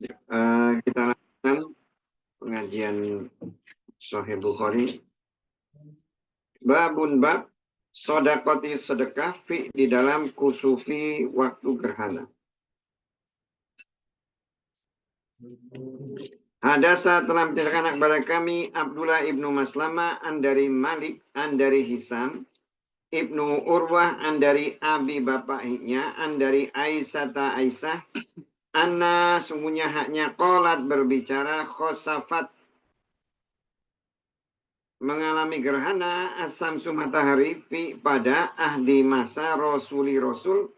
Kita lanjutkan pengajian Sahih Bukhari. Babun bab sodakoti sedekah fi di dalam kusufi waktu gerhana. Hadasa telah menceritakan kepada kami Abdullah ibnu Maslama an dari Malik an dari Hisam ibnu Urwah an dari abi bapaknya an dari Aisyah anna sungguhnya haknya qolat berbicara khosafat mengalami gerhana as-samsu matahari fi pada ahdi masa rasuli rasul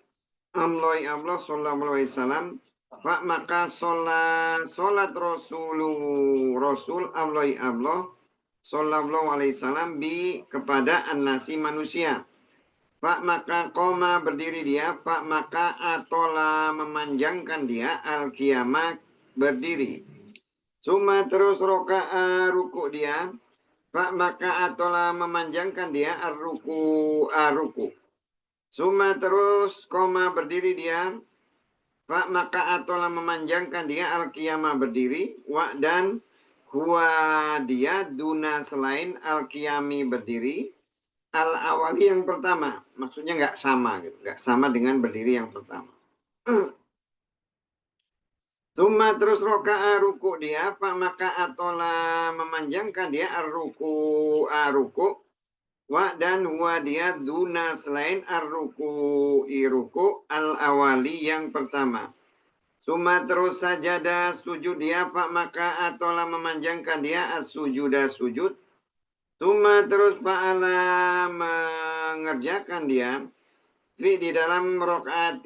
amloi Allah sallallahu alaihi wasallam fa maka salat rasul amloi Allah sallallahu alaihi wasallam bi kepada an-nasi manusia fa maka koma berdiri dia fa maka atola memanjangkan dia al-qiyamah berdiri suma terus roka'a ruku dia Pak maka atola memanjangkan dia ruku. Suma terus koma berdiri dia. Pak maka atola memanjangkan dia al-qiyamah berdiri. Wa dan huwa dia duna selain al-qiyami berdiri. Al-awali yang pertama. Maksudnya nggak sama gitu. Nggak sama dengan berdiri yang pertama. Tuma terus roka'a ruku dia. Pak maka atola memanjangkan dia ruku. Wa dan huwa dia duna selain ruku al-awali yang pertama. Suma terus sajada sujud dia pak maka atola memanjangkan dia as-sujuda sujud. Suma terus fa'ala mengerjakan dia fi di dalam rakaat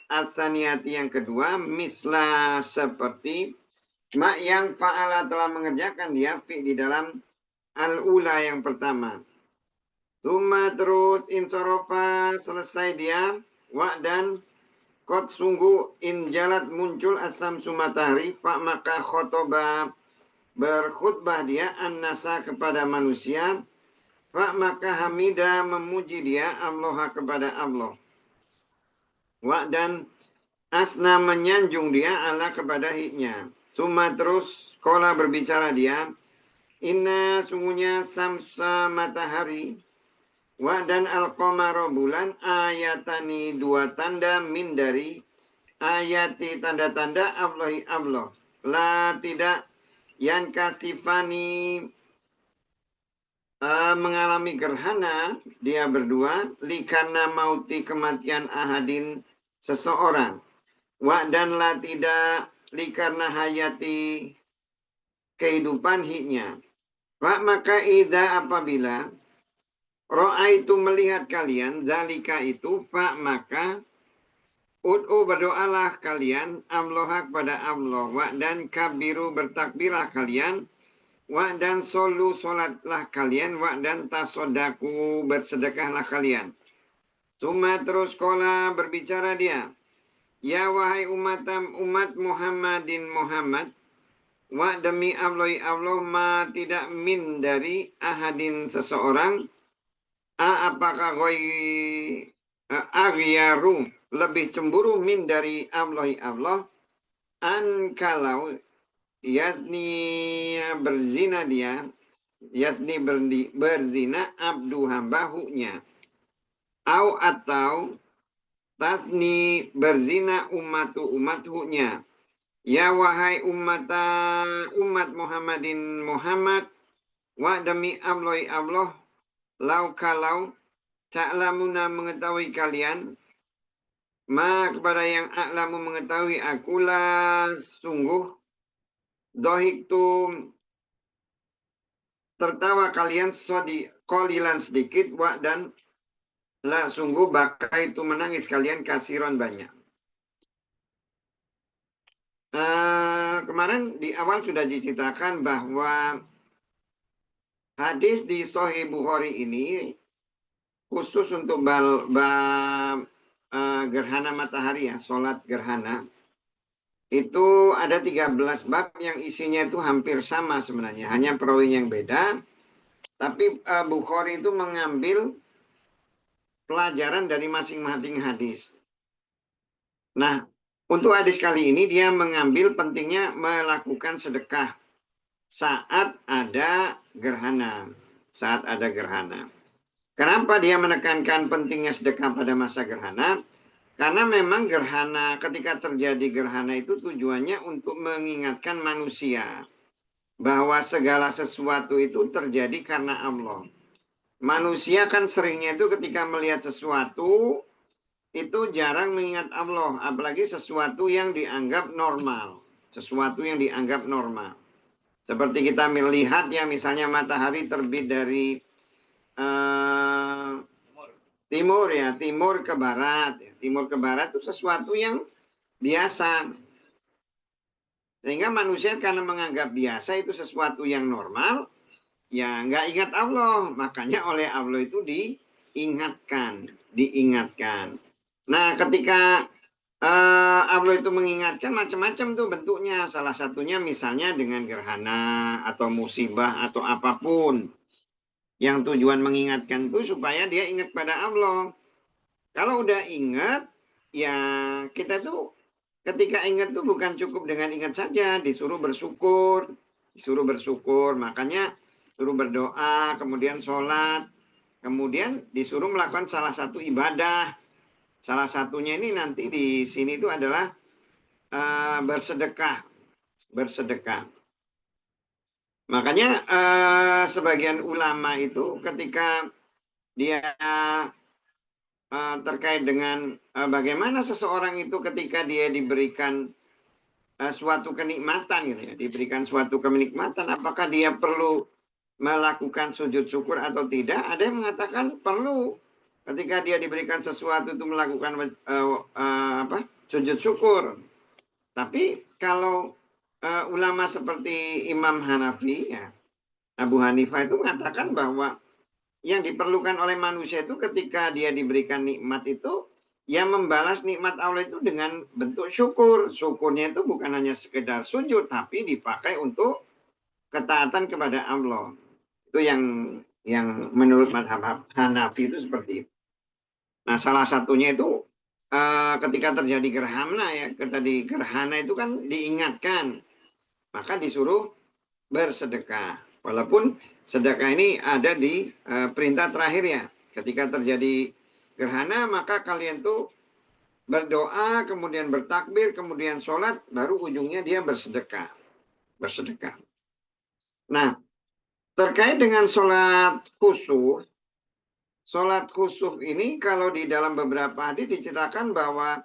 as-saniyati yang kedua misla seperti mak yang fa'ala telah mengerjakan dia fi di dalam al-ula yang pertama. Tuma terus insorofa selesai dia. Wa dan kot sungguh injalat muncul asam sumatahari. Pak maka khotoba berkhutbah dia an-nasa kepada manusia. Pak maka hamidah memuji dia Allah kepada Allah. Wa dan asna menyanjung dia Allah kepada hiknya. Tuma terus kola berbicara dia. Inna sungguhnya samsa matahari wa dan al-qamara bulan ayatani dua tanda min dari ayati tanda-tanda Allah. La tidak yang kasifani mengalami gerhana dia berdua likana mauti kematian ahadin seseorang. Wa dan la tidak likarna hayati kehidupan hiknya. Pak maka ida apabila ro'aitu melihat kalian zalika itu pak maka ud'u berdoalah kalian Allah kepada Allah wa dan kabiru bertakbirlah kalian wa dan solu solatlah kalian wa dan tasodaku bersedekahlah kalian. Suma terus kola berbicara dia ya wahai umat Muhammadin Muhammad wa demi Allah ma tidak min dari ahadin seseorang apakah aghyaru lebih cemburu min dari Allah an kalau yazni berzina dia yazni berzina abdu hambahunya au atau tasni berzina umathunya. Ya wahai umat Muhammadin Muhammad wa demi Allah lau kalau ta'lamuna mengetahui kalian ma kepada yang a'lamu mengetahui akulah sungguh dohiktum tertawa kalian qalilan sedikit wa dan la sungguh bakai itu menangis kalian kasiron banyak. Kemarin di awal sudah diceritakan bahwa hadis di Sahih Bukhari ini khusus untuk gerhana matahari ya, sholat gerhana. Itu ada 13 bab yang isinya itu hampir sama sebenarnya, hanya perawinya yang beda. Tapi Bukhari itu mengambil pelajaran dari masing-masing hadis. Nah, Untuk hadis kali ini dia mengambil pentingnya melakukan sedekah saat ada gerhana. Saat ada gerhana. Kenapa dia menekankan pentingnya sedekah pada masa gerhana? Karena memang gerhana, ketika terjadi gerhana itu tujuannya untuk mengingatkan manusia bahwa segala sesuatu itu terjadi karena Allah. Manusia kan seringnya itu ketika melihat sesuatu itu jarang mengingat Allah, apalagi sesuatu yang dianggap normal. Sesuatu yang dianggap normal. Seperti kita melihat ya misalnya matahari terbit dari timur ya, timur ke barat. Timur ke barat itu sesuatu yang biasa. Sehingga manusia karena menganggap biasa itu sesuatu yang normal, ya nggak ingat Allah. Makanya oleh Allah itu diingatkan. Diingatkan. Nah ketika Allah itu mengingatkan macam-macam tuh bentuknya. Salah satunya misalnya dengan gerhana atau musibah atau apapun. Yang tujuan mengingatkan itu supaya dia ingat pada Allah. Kalau udah ingat, ya kita tuh ketika ingat tuh bukan cukup dengan ingat saja, disuruh bersyukur. Disuruh bersyukur, makanya suruh berdoa, kemudian sholat, kemudian disuruh melakukan salah satu ibadah. Salah satunya ini nanti di sini itu adalah bersedekah. Bersedekah. Makanya sebagian ulama itu ketika dia terkait dengan bagaimana seseorang itu ketika dia diberikan suatu kenikmatan gitu ya, diberikan suatu kenikmatan, apakah dia perlu melakukan sujud syukur atau tidak? Ada yang mengatakan perlu. Ketika dia diberikan sesuatu itu melakukan sujud syukur. Tapi kalau ulama seperti Imam Hanafi, ya, Abu Hanifah itu mengatakan bahwa yang diperlukan oleh manusia itu ketika dia diberikan nikmat itu, ya membalas nikmat Allah itu dengan bentuk syukur. Syukurnya itu bukan hanya sekedar sujud, tapi dipakai untuk ketaatan kepada Allah. Itu yang menurut madhab Hanafi itu seperti itu. Nah, salah satunya itu ketika terjadi gerhana ya, tadi gerhana itu kan diingatkan, maka disuruh bersedekah. Walaupun sedekah ini ada di perintah terakhir ya, ketika terjadi gerhana maka kalian tuh berdoa, kemudian bertakbir, kemudian sholat, baru ujungnya dia bersedekah. Bersedekah. Nah, terkait dengan sholat kusuf, sholat kusuf ini kalau di dalam beberapa hadis diceritakan bahwa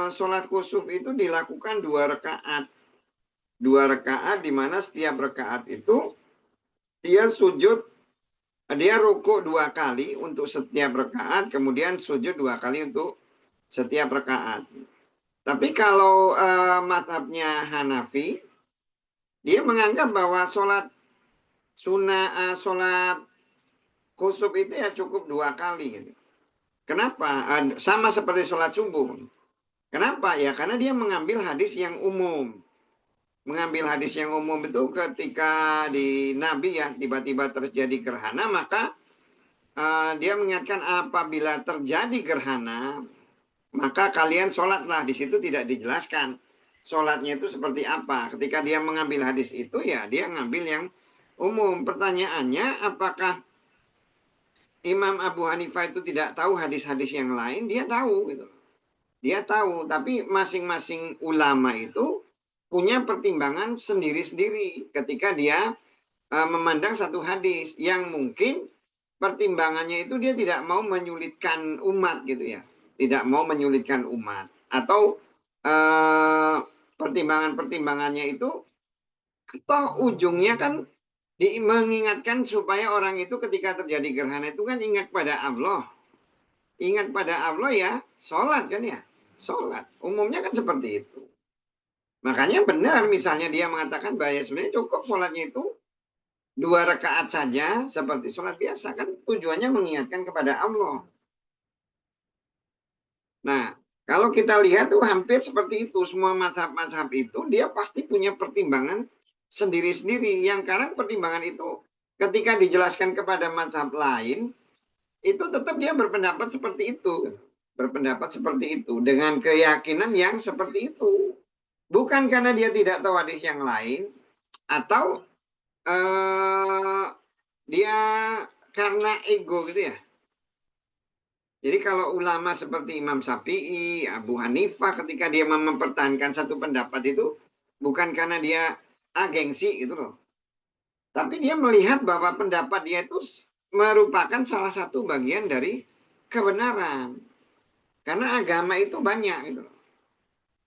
sholat kusuf itu dilakukan 2 rakaat. 2 rakaat di mana setiap rakaat itu dia sujud, dia ruku 2 kali untuk setiap rakaat, kemudian sujud 2 kali untuk setiap rakaat. Tapi kalau mazhabnya Hanafi, dia menganggap bahwa sholat sunnah, sholat kusuf itu ya cukup 2 kali gitu. Kenapa? Sama seperti sholat subuh. Kenapa? Ya karena dia mengambil hadis yang umum. Mengambil hadis yang umum itu ketika di Nabi ya tiba-tiba terjadi gerhana, maka dia mengingatkan apabila terjadi gerhana, maka kalian sholatlah. Di situ tidak dijelaskan sholatnya itu seperti apa. Ketika dia mengambil hadis itu ya dia ngambil yang umum. Pertanyaannya apakah Imam Abu Hanifah itu tidak tahu hadis-hadis yang lain? Dia tahu gitu. Dia tahu, tapi masing-masing ulama itu punya pertimbangan sendiri-sendiri ketika dia memandang satu hadis yang mungkin pertimbangannya itu dia tidak mau menyulitkan umat gitu ya. Tidak mau menyulitkan umat. Atau pertimbangan-pertimbangannya itu toh ujungnya kan mengingatkan supaya orang itu ketika terjadi gerhana itu kan ingat pada Allah. Ingat pada Allah ya sholat kan ya. Sholat. Umumnya kan seperti itu. Makanya benar misalnya dia mengatakan bahwa sebenarnya cukup sholatnya itu 2 rakaat saja seperti sholat biasa. Kan tujuannya mengingatkan kepada Allah. Nah kalau kita lihat tuh hampir seperti itu. Semua mazhab-mazhab itu dia pasti punya pertimbangan sendiri-sendiri. Yang karena pertimbangan itu ketika dijelaskan kepada mazhab lain, itu tetap dia berpendapat seperti itu. berpendapat seperti itu dengan keyakinan yang seperti itu. Bukan karena dia tidak tahu hadis yang lain atau dia karena ego gitu ya. Jadi kalau ulama seperti Imam Syafi'i, Abu Hanifah ketika dia mempertahankan satu pendapat itu bukan karena dia gengsi gitu loh. Tapi dia melihat bahwa pendapat dia itu merupakan salah satu bagian dari kebenaran. Karena agama itu banyak gitu.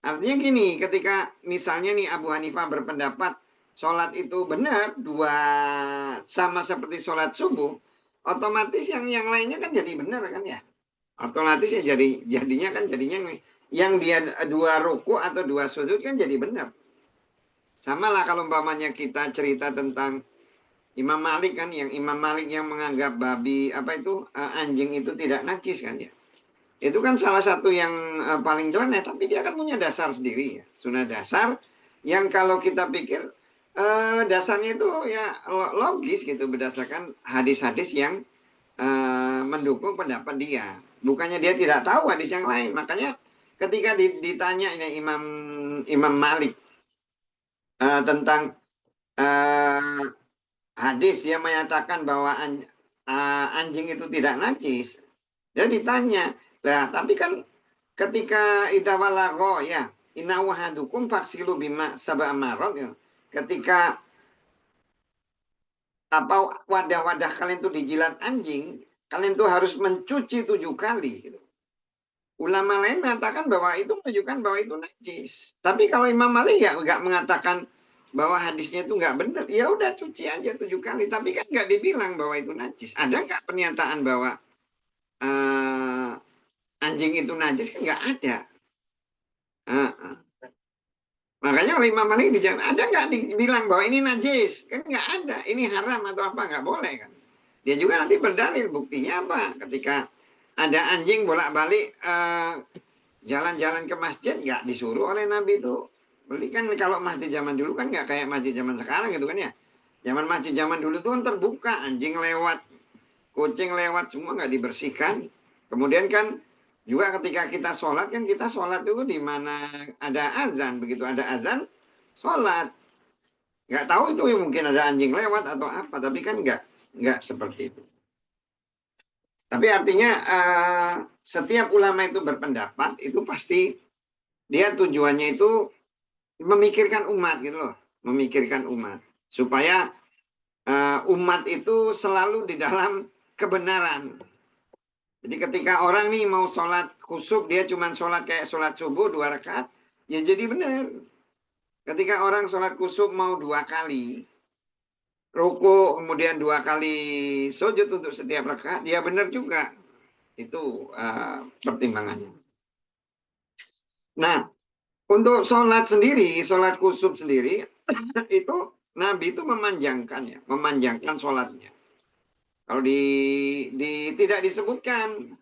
Artinya gini, ketika misalnya nih Abu Hanifah berpendapat sholat itu benar, dua sama seperti sholat subuh, otomatis yang lainnya kan jadi benar kan ya. Otomatis ya jadinya yang dia dua ruku atau dua sujud kan jadi benar. Sama lah kalau umpamanya kita cerita tentang Imam Malik kan, yang Imam Malik yang menganggap babi anjing itu tidak najis kan ya. Itu kan salah satu yang paling jelek, tapi dia kan punya dasar sendiri ya, sunnah dasar yang kalau kita pikir dasarnya itu ya logis gitu berdasarkan hadis-hadis yang mendukung pendapat dia. Bukannya dia tidak tahu hadis yang lain. Makanya ketika ditanya ini Imam Malik tentang hadis dia menyatakan bahwa anjing itu tidak najis. Dia ditanya, lah tapi kan ketika idawalago ya inawahadukum faksilu bima sab'a marot ya. Ketika wadah-wadah kalian itu dijilat anjing, kalian tuh harus mencuci 7 kali. Gitu. Ulama lain mengatakan bahwa itu menunjukkan bahwa itu najis. Tapi kalau Imam Malik ya nggak mengatakan bahwa hadisnya itu nggak benar, ya udah cuci aja 7 kali. Tapi kan nggak dibilang bahwa itu najis. Ada nggak pernyataan bahwa anjing itu najis? Kan nggak ada. Makanya oleh Imam Malik dijawab, ada nggak dibilang bahwa ini najis? Kan nggak ada. Ini haram atau apa? Nggak boleh kan. Dia juga nanti berdalil buktinya apa? Ketika ada anjing bolak-balik jalan-jalan ke masjid, nggak disuruh oleh Nabi itu. Beli kan kalau masjid zaman dulu kan nggak kayak masjid zaman sekarang gitu kan ya. Zaman masjid zaman dulu tuh kan terbuka, anjing lewat, kucing lewat, semua nggak dibersihkan. Kemudian kan juga ketika kita sholat kan kita sholat itu di mana ada azan, begitu ada azan sholat. Nggak tahu itu mungkin ada anjing lewat atau apa, tapi kan nggak seperti itu. Tapi artinya setiap ulama itu berpendapat itu pasti dia tujuannya itu memikirkan umat gitu loh, memikirkan umat supaya umat itu selalu di dalam kebenaran. Jadi ketika orang nih mau sholat khusuk, dia cuma sholat kayak sholat subuh 2 rakaat, ya jadi benar. Ketika orang sholat khusuk mau 2 kali, ruku kemudian 2 kali sujud untuk setiap rakaat, ya benar juga. Itu pertimbangannya. Nah, untuk sholat sendiri, sholat khusuk sendiri, itu Nabi itu memanjangkan sholatnya. Kalau tidak disebutkan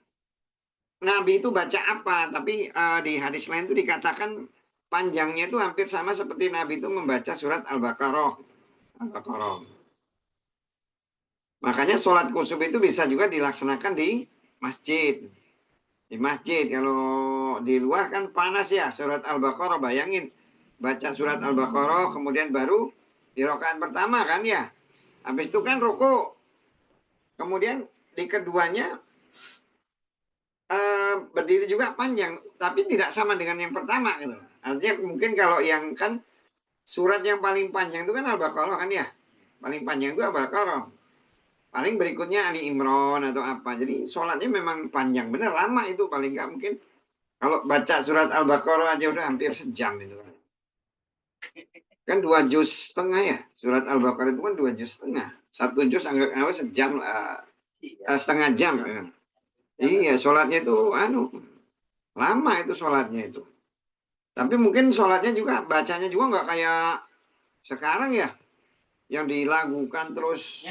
Nabi itu baca apa, tapi di hadis lain itu dikatakan panjangnya itu hampir sama seperti Nabi itu membaca surat Al-Baqarah. Makanya sholat kusuf itu bisa juga dilaksanakan di masjid. Di masjid, kalau di luar kan panas ya, surat Al-Baqarah, bayangin. Baca surat Al-Baqarah, kemudian baru di rakaat pertama kan ya. Habis itu kan ruku. Kemudian di keduanya berdiri juga panjang, tapi tidak sama dengan yang pertama gitu. Artinya mungkin kalau yang kan surat yang paling panjang itu kan Al-Baqarah kan ya. Paling panjang itu Al-Baqarah. Paling berikutnya Ali Imran atau apa. Jadi sholatnya memang panjang, bener lama itu paling nggak mungkin. Kalau baca surat Al-Baqarah aja udah hampir sejam itu. Kan 2 juz setengah ya. Surat Al-Baqarah itu kan 2 juz setengah. 1 juz anggap sejam, setengah jam. Ya. Iya, sholatnya itu lama itu sholatnya itu. Tapi mungkin sholatnya juga bacanya juga nggak kayak sekarang ya, yang dilakukan terus.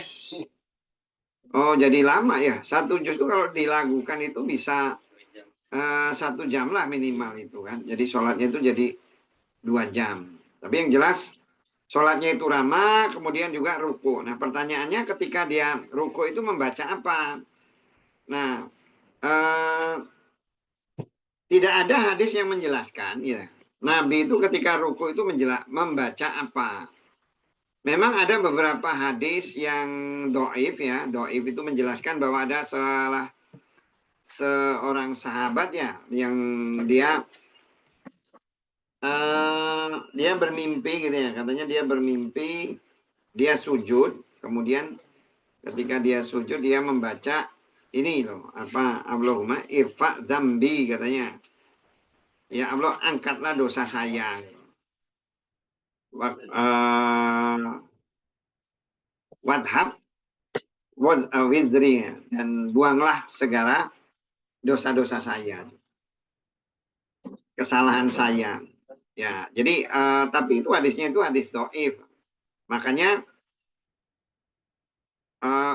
Oh jadi lama ya. 1 juz itu kalau dilakukan itu bisa 1 jam lah minimal itu kan. Jadi sholatnya itu jadi 2 jam. Tapi yang jelas sholatnya itu ramah, kemudian juga ruku. Nah pertanyaannya ketika dia ruku itu membaca apa? Nah Tidak ada hadis yang menjelaskan ya. Nabi itu ketika ruku itu membaca apa? Memang ada beberapa hadis yang doif ya. Doif itu menjelaskan bahwa ada seorang sahabat ya yang dia bermimpi gitu ya. Katanya dia bermimpi, dia sujud, kemudian ketika dia sujud dia membaca ini loh, apa Allahumma irfa dzambi katanya. Ya Allah angkatlah dosa saya. Wadhab wizri dan buanglah segala dosa-dosa saya, kesalahan saya. Ya, jadi tapi itu hadisnya itu hadis doif. Makanya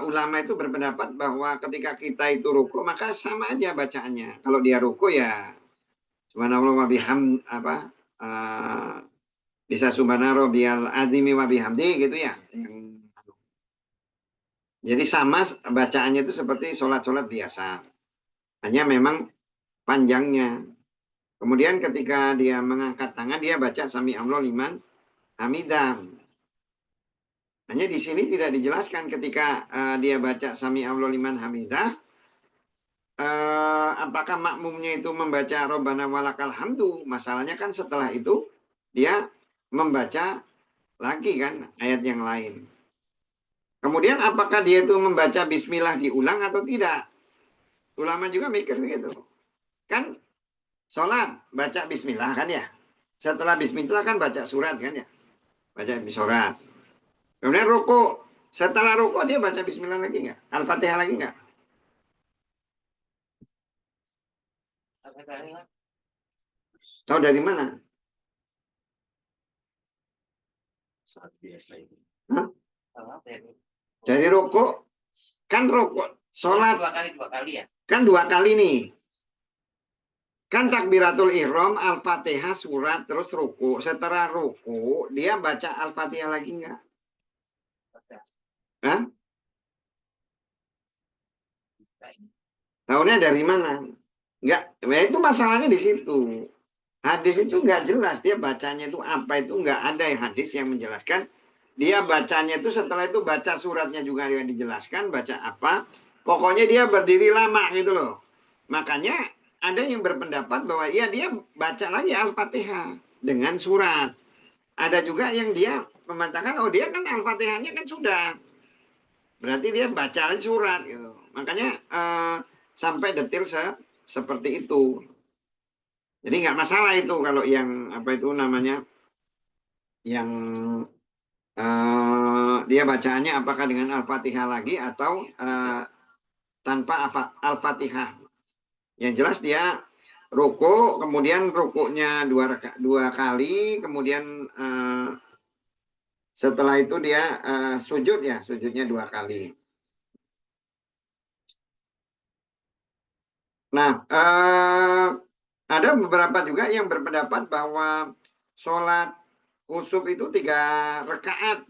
ulama itu berpendapat bahwa ketika kita itu ruku maka sama aja bacaannya. Kalau dia ruku ya subhanallah wa biham apa bisa subhanallah rabbiyal azimi wa bihamdi gitu ya. Jadi sama bacaannya itu seperti sholat-sholat biasa. Hanya memang panjangnya. Kemudian ketika dia mengangkat tangan, dia baca Sami Allah liman hamidah. Hanya di sini tidak dijelaskan ketika dia baca Sami Allah liman hamidah, apakah makmumnya itu membaca Robbana walakal hamdu. Masalahnya kan setelah itu dia membaca lagi kan ayat yang lain. Kemudian apakah dia itu membaca bismillah diulang atau tidak? Ulama juga mikir begitu. Kan sholat baca bismillah kan ya. Setelah bismillah kan baca surat kan ya. Baca surat. Kemudian ruku. Setelah ruku dia baca bismillah lagi nggak? Al-Fatihah lagi nggak? Tahu dari mana? Hah? Dari ruku. Kan ruku. Sholat. Dua kali ya? Kan dua kali nih. Kan takbiratul ihram, Al-Fatihah, surat, terus ruku. Setelah ruku, dia baca Al-Fatihah lagi nggak? Hah? Tahunya dari mana? Enggak, ya itu masalahnya di situ. Hadis itu nggak jelas, dia bacanya itu apa itu nggak ada hadis yang menjelaskan. Dia bacanya itu setelah itu baca suratnya juga yang dijelaskan, baca apa. Pokoknya dia berdiri lama gitu loh. Makanya ada yang berpendapat bahwa ya dia baca lagi Al-Fatihah dengan surat. Ada juga yang dia mematakan, oh dia kan Al-Fatihahnya kan sudah. Berarti dia baca lagi surat gitu. Makanya sampai detail seperti itu. Jadi nggak masalah itu kalau yang apa itu namanya yang dia bacaannya apakah dengan Al-Fatihah lagi atau tanpa Al-Fatihah. Yang jelas dia ruku, kemudian rukunya dua kali, kemudian setelah itu dia sujud ya, sujudnya dua kali. Nah, ada beberapa juga yang berpendapat bahwa sholat khusuf itu 3 rakaat.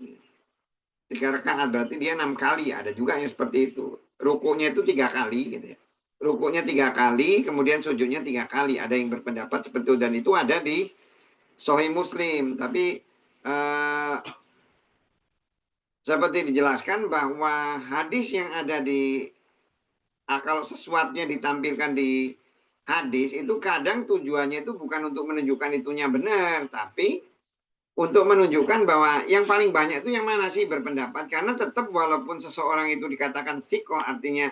3 rakaat berarti dia 6 kali. Ada juga yang seperti itu. Rukunya itu 3 kali gitu ya. Rukunya 3 kali, kemudian sujudnya 3 kali. Ada yang berpendapat seperti itu dan itu ada di Sahih Muslim. Tapi seperti dijelaskan bahwa hadis yang ada di kalau sesuatunya ditampilkan di hadis itu kadang tujuannya itu bukan untuk menunjukkan itunya benar, tapi untuk menunjukkan bahwa yang paling banyak itu yang mana sih berpendapat. Karena tetap walaupun seseorang itu dikatakan sikoh, artinya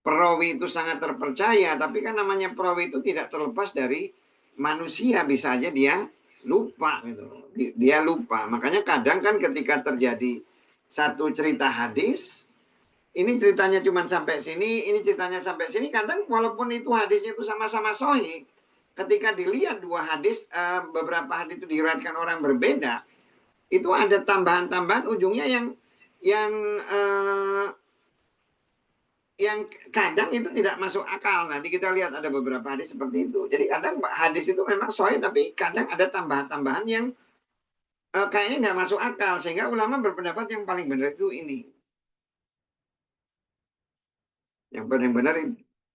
perawi itu sangat terpercaya, tapi kan namanya perawi itu tidak terlepas dari manusia, bisa aja dia lupa gitu. Dia lupa. Makanya kadang kan ketika terjadi satu cerita hadis, ini ceritanya cuma sampai sini, ini ceritanya sampai sini. Kadang walaupun itu hadisnya itu sama-sama sahih, ketika dilihat dua hadis, beberapa hadis itu diriwayatkan orang berbeda, itu ada tambahan-tambahan ujungnya yang yang kadang itu tidak masuk akal. Nanti kita lihat ada beberapa hadis seperti itu. Jadi kadang hadis itu memang sahih, tapi kadang ada tambahan-tambahan yang kayaknya nggak masuk akal. Sehingga ulama berpendapat yang paling benar itu ini. Yang paling benar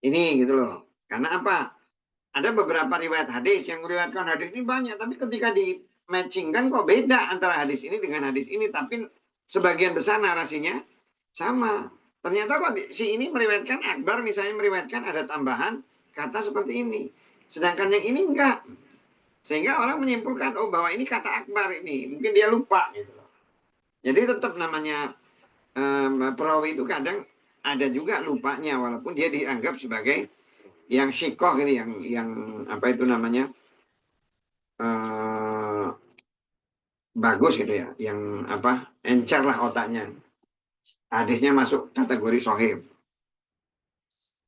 ini gitu loh. Karena apa? ada beberapa riwayat hadis yang meriwayatkan hadis ini banyak, tapi ketika di matchingkan kok beda antara hadis ini dengan hadis ini, tapi sebagian besar narasinya sama. Ternyata kok si ini meriwayatkan akbar, misalnya meriwayatkan ada tambahan kata seperti ini, sedangkan yang ini enggak. Sehingga orang menyimpulkan, oh bahwa ini kata akbar ini, mungkin dia lupa gitu loh. Jadi tetap namanya perawi itu kadang ada juga lupanya, walaupun dia dianggap sebagai yang syikoh gitu, yang apa itu namanya bagus gitu ya, yang apa encer lah otaknya, hadisnya masuk kategori sohib.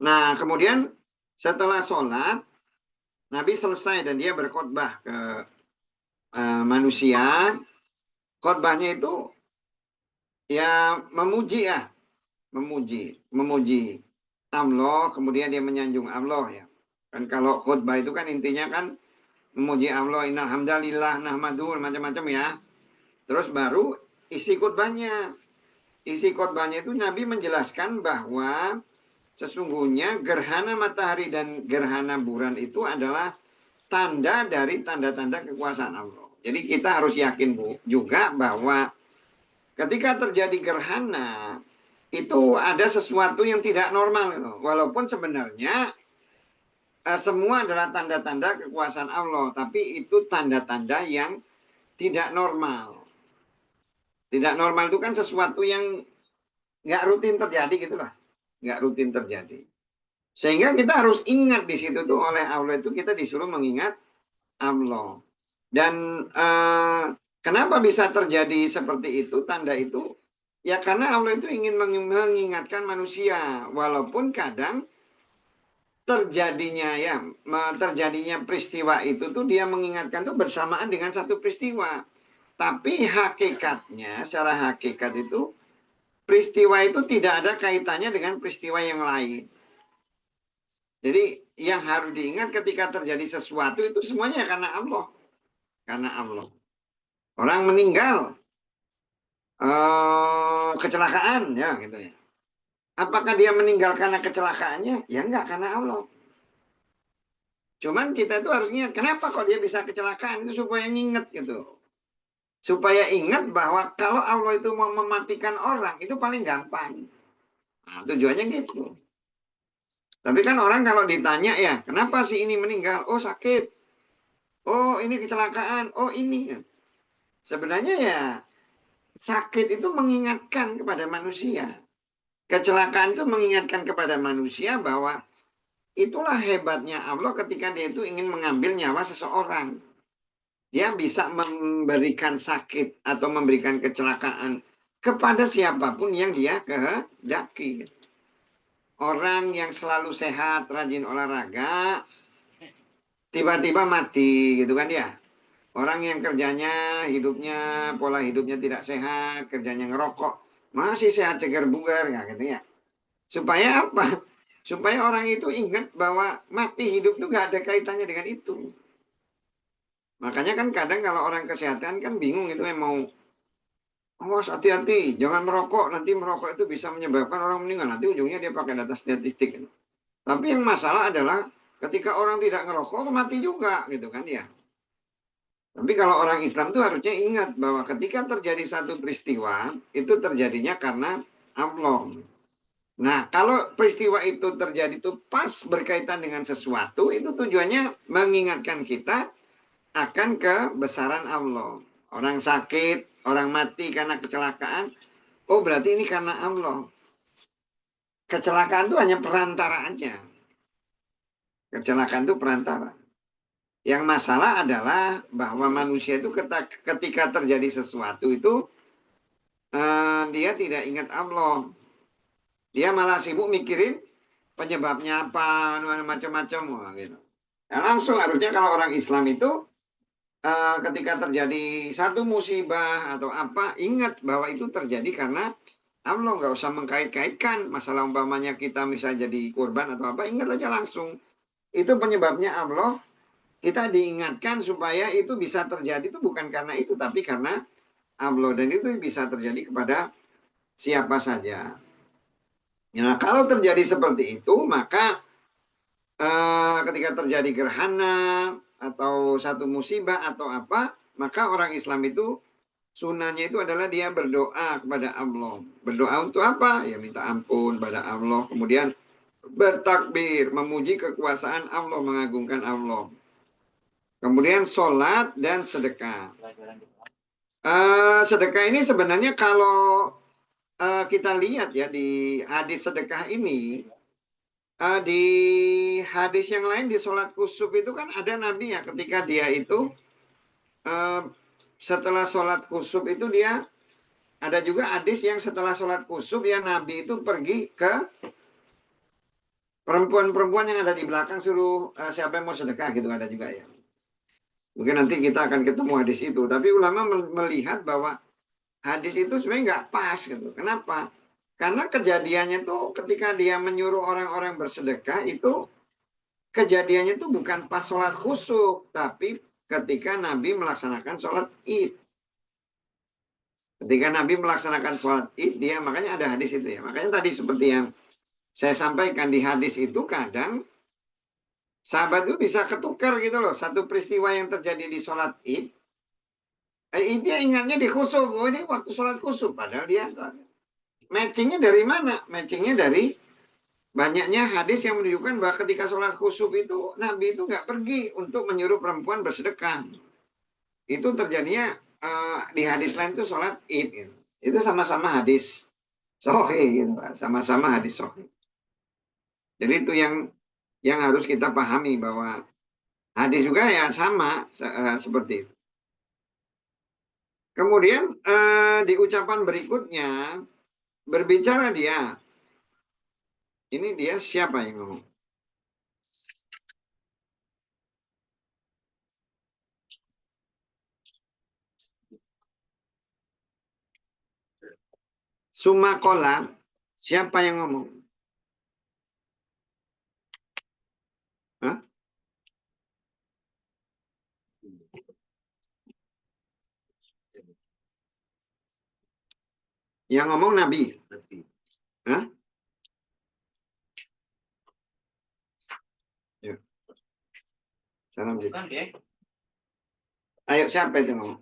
Nah kemudian setelah sholat Nabi selesai dan dia berkhotbah ke manusia. Khotbahnya itu ya memuji ya, memuji Allah, kemudian dia menyanjung Allah ya. Kan kalau khutbah itu kan intinya kan memuji Allah, innal hamdalillah nahmadu, macam-macam ya. Terus baru isi khutbahnya. Isi khutbahnya itu Nabi menjelaskan bahwa sesungguhnya gerhana matahari dan gerhana bulan itu adalah tanda dari tanda-tanda kekuasaan Allah. Jadi kita harus yakin juga bahwa ketika terjadi gerhana itu ada sesuatu yang tidak normal. Walaupun sebenarnya semua adalah tanda-tanda kekuasaan Allah, tapi itu tanda-tanda yang tidak normal. Tidak normal itu kan sesuatu yang nggak rutin terjadi gitulah, nggak rutin terjadi. Sehingga kita harus ingat di situ tuh oleh Allah itu kita disuruh mengingat Allah. Dan kenapa bisa terjadi seperti itu, tanda itu? Ya karena Allah itu ingin mengingatkan manusia, walaupun kadang terjadinya peristiwa itu tuh dia mengingatkan tuh bersamaan dengan satu peristiwa. Tapi hakikatnya, secara hakikat itu peristiwa itu tidak ada kaitannya dengan peristiwa yang lain. Jadi yang harus diingat ketika terjadi sesuatu itu semuanya karena Allah. Karena Allah. Orang meninggal, kecelakaan ya gitu ya. Apakah dia meninggal karena kecelakaannya? Ya enggak, karena Allah. Cuman kita itu harusnya kenapa kok dia bisa kecelakaan itu supaya nginget gitu. Supaya ingat bahwa kalau Allah itu mau mematikan orang itu paling gampang. Nah, tujuannya gitu. Tapi kan orang kalau ditanya ya, kenapa sih ini meninggal? Oh sakit. Oh ini kecelakaan. Oh ini. Sebenarnya ya sakit itu mengingatkan kepada manusia. Kecelakaan itu mengingatkan kepada manusia bahwa itulah hebatnya Allah ketika dia itu ingin mengambil nyawa seseorang. Dia bisa memberikan sakit atau memberikan kecelakaan kepada siapapun yang dia kehendaki. Orang yang selalu sehat, rajin olahraga, tiba-tiba mati gitu kan ya. Orang yang kerjanya, hidupnya, pola hidupnya tidak sehat, kerjanya ngerokok, masih sehat segar bugar, nggak gitu ya. Supaya apa? Supaya orang itu ingat bahwa mati hidup itu nggak ada kaitannya dengan itu. Makanya kan kadang kalau orang kesehatan kan bingung itu yang mau, awas hati-hati, jangan merokok, nanti merokok itu bisa menyebabkan orang meninggal. Nanti ujungnya dia pakai data statistik. Tapi yang masalah adalah ketika orang tidak ngerokok, mati juga gitu kan ya. Tapi kalau orang Islam tuh harusnya ingat bahwa ketika terjadi satu peristiwa, itu terjadinya karena Allah. Nah, kalau peristiwa itu terjadi itu pas berkaitan dengan sesuatu, itu tujuannya mengingatkan kita akan kebesaran Allah. Orang sakit, orang mati karena kecelakaan, oh berarti ini karena Allah. Kecelakaan itu hanya perantara aja. Kecelakaan itu perantara. Yang masalah adalah bahwa manusia itu ketika terjadi sesuatu itu dia tidak ingat Allah. Dia malah sibuk mikirin penyebabnya apa, macam-macam gitu. Nah, langsung harusnya kalau orang Islam itu ketika terjadi satu musibah atau apa, ingat bahwa itu terjadi karena Allah, nggak usah mengkait-kaitkan masalah umpamanya kita misalnya jadi korban atau apa, ingat aja langsung. Itu penyebabnya Allah, kita diingatkan supaya itu bisa terjadi itu bukan karena itu, tapi karena Allah. Dan itu bisa terjadi kepada siapa saja. Nah, kalau terjadi seperti itu, maka ketika terjadi gerhana atau satu musibah atau apa, maka orang Islam itu sunnahnya itu adalah dia berdoa kepada Allah. Berdoa untuk apa? Ya minta ampun pada Allah. Kemudian bertakbir, memuji kekuasaan Allah, mengagungkan Allah. Kemudian sholat dan sedekah. Sedekah ini sebenarnya kalau kita lihat ya di hadis sedekah ini, di hadis yang lain di sholat kusuf itu kan ada Nabi ya ketika dia itu setelah sholat kusuf itu dia ada juga hadis yang setelah sholat kusuf ya Nabi itu pergi ke perempuan-perempuan yang ada di belakang suruh siapa yang mau sedekah gitu ada juga ya. Mungkin nanti kita akan ketemu hadis itu. Tapi ulama melihat bahwa hadis itu sebenarnya nggak pas gitu. Kenapa? Karena kejadiannya tuh ketika dia menyuruh orang-orang bersedekah itu kejadiannya tuh bukan pas sholat khusuf, tapi ketika Nabi melaksanakan sholat id. Ketika Nabi melaksanakan sholat id, dia makanya ada hadis itu ya. Makanya tadi seperti yang saya sampaikan di hadis itu kadang sahabat itu bisa ketukar gitu loh. Satu peristiwa yang terjadi di sholat id, dia ingatnya di khusuf. Oh ini waktu sholat khusuf. Padahal dia matchingnya dari mana? Matchingnya dari banyaknya hadis yang menunjukkan bahwa ketika sholat khusuf itu Nabi itu nggak pergi untuk menyuruh perempuan bersedekah. Itu terjadinya di hadis lain itu sholat id. Gitu. Itu sama-sama hadis sahih gitu, sama-sama hadis sahih. Jadi itu yang harus kita pahami bahwa hadis juga ya sama seperti itu. Kemudian di ucapan berikutnya berbicara dia. Ini dia siapa yang ngomong? Sumakola, siapa yang ngomong? Hah? Yang ngomong Nabi. Hah? Ya. Salam. Ayo siapa itu ngomong?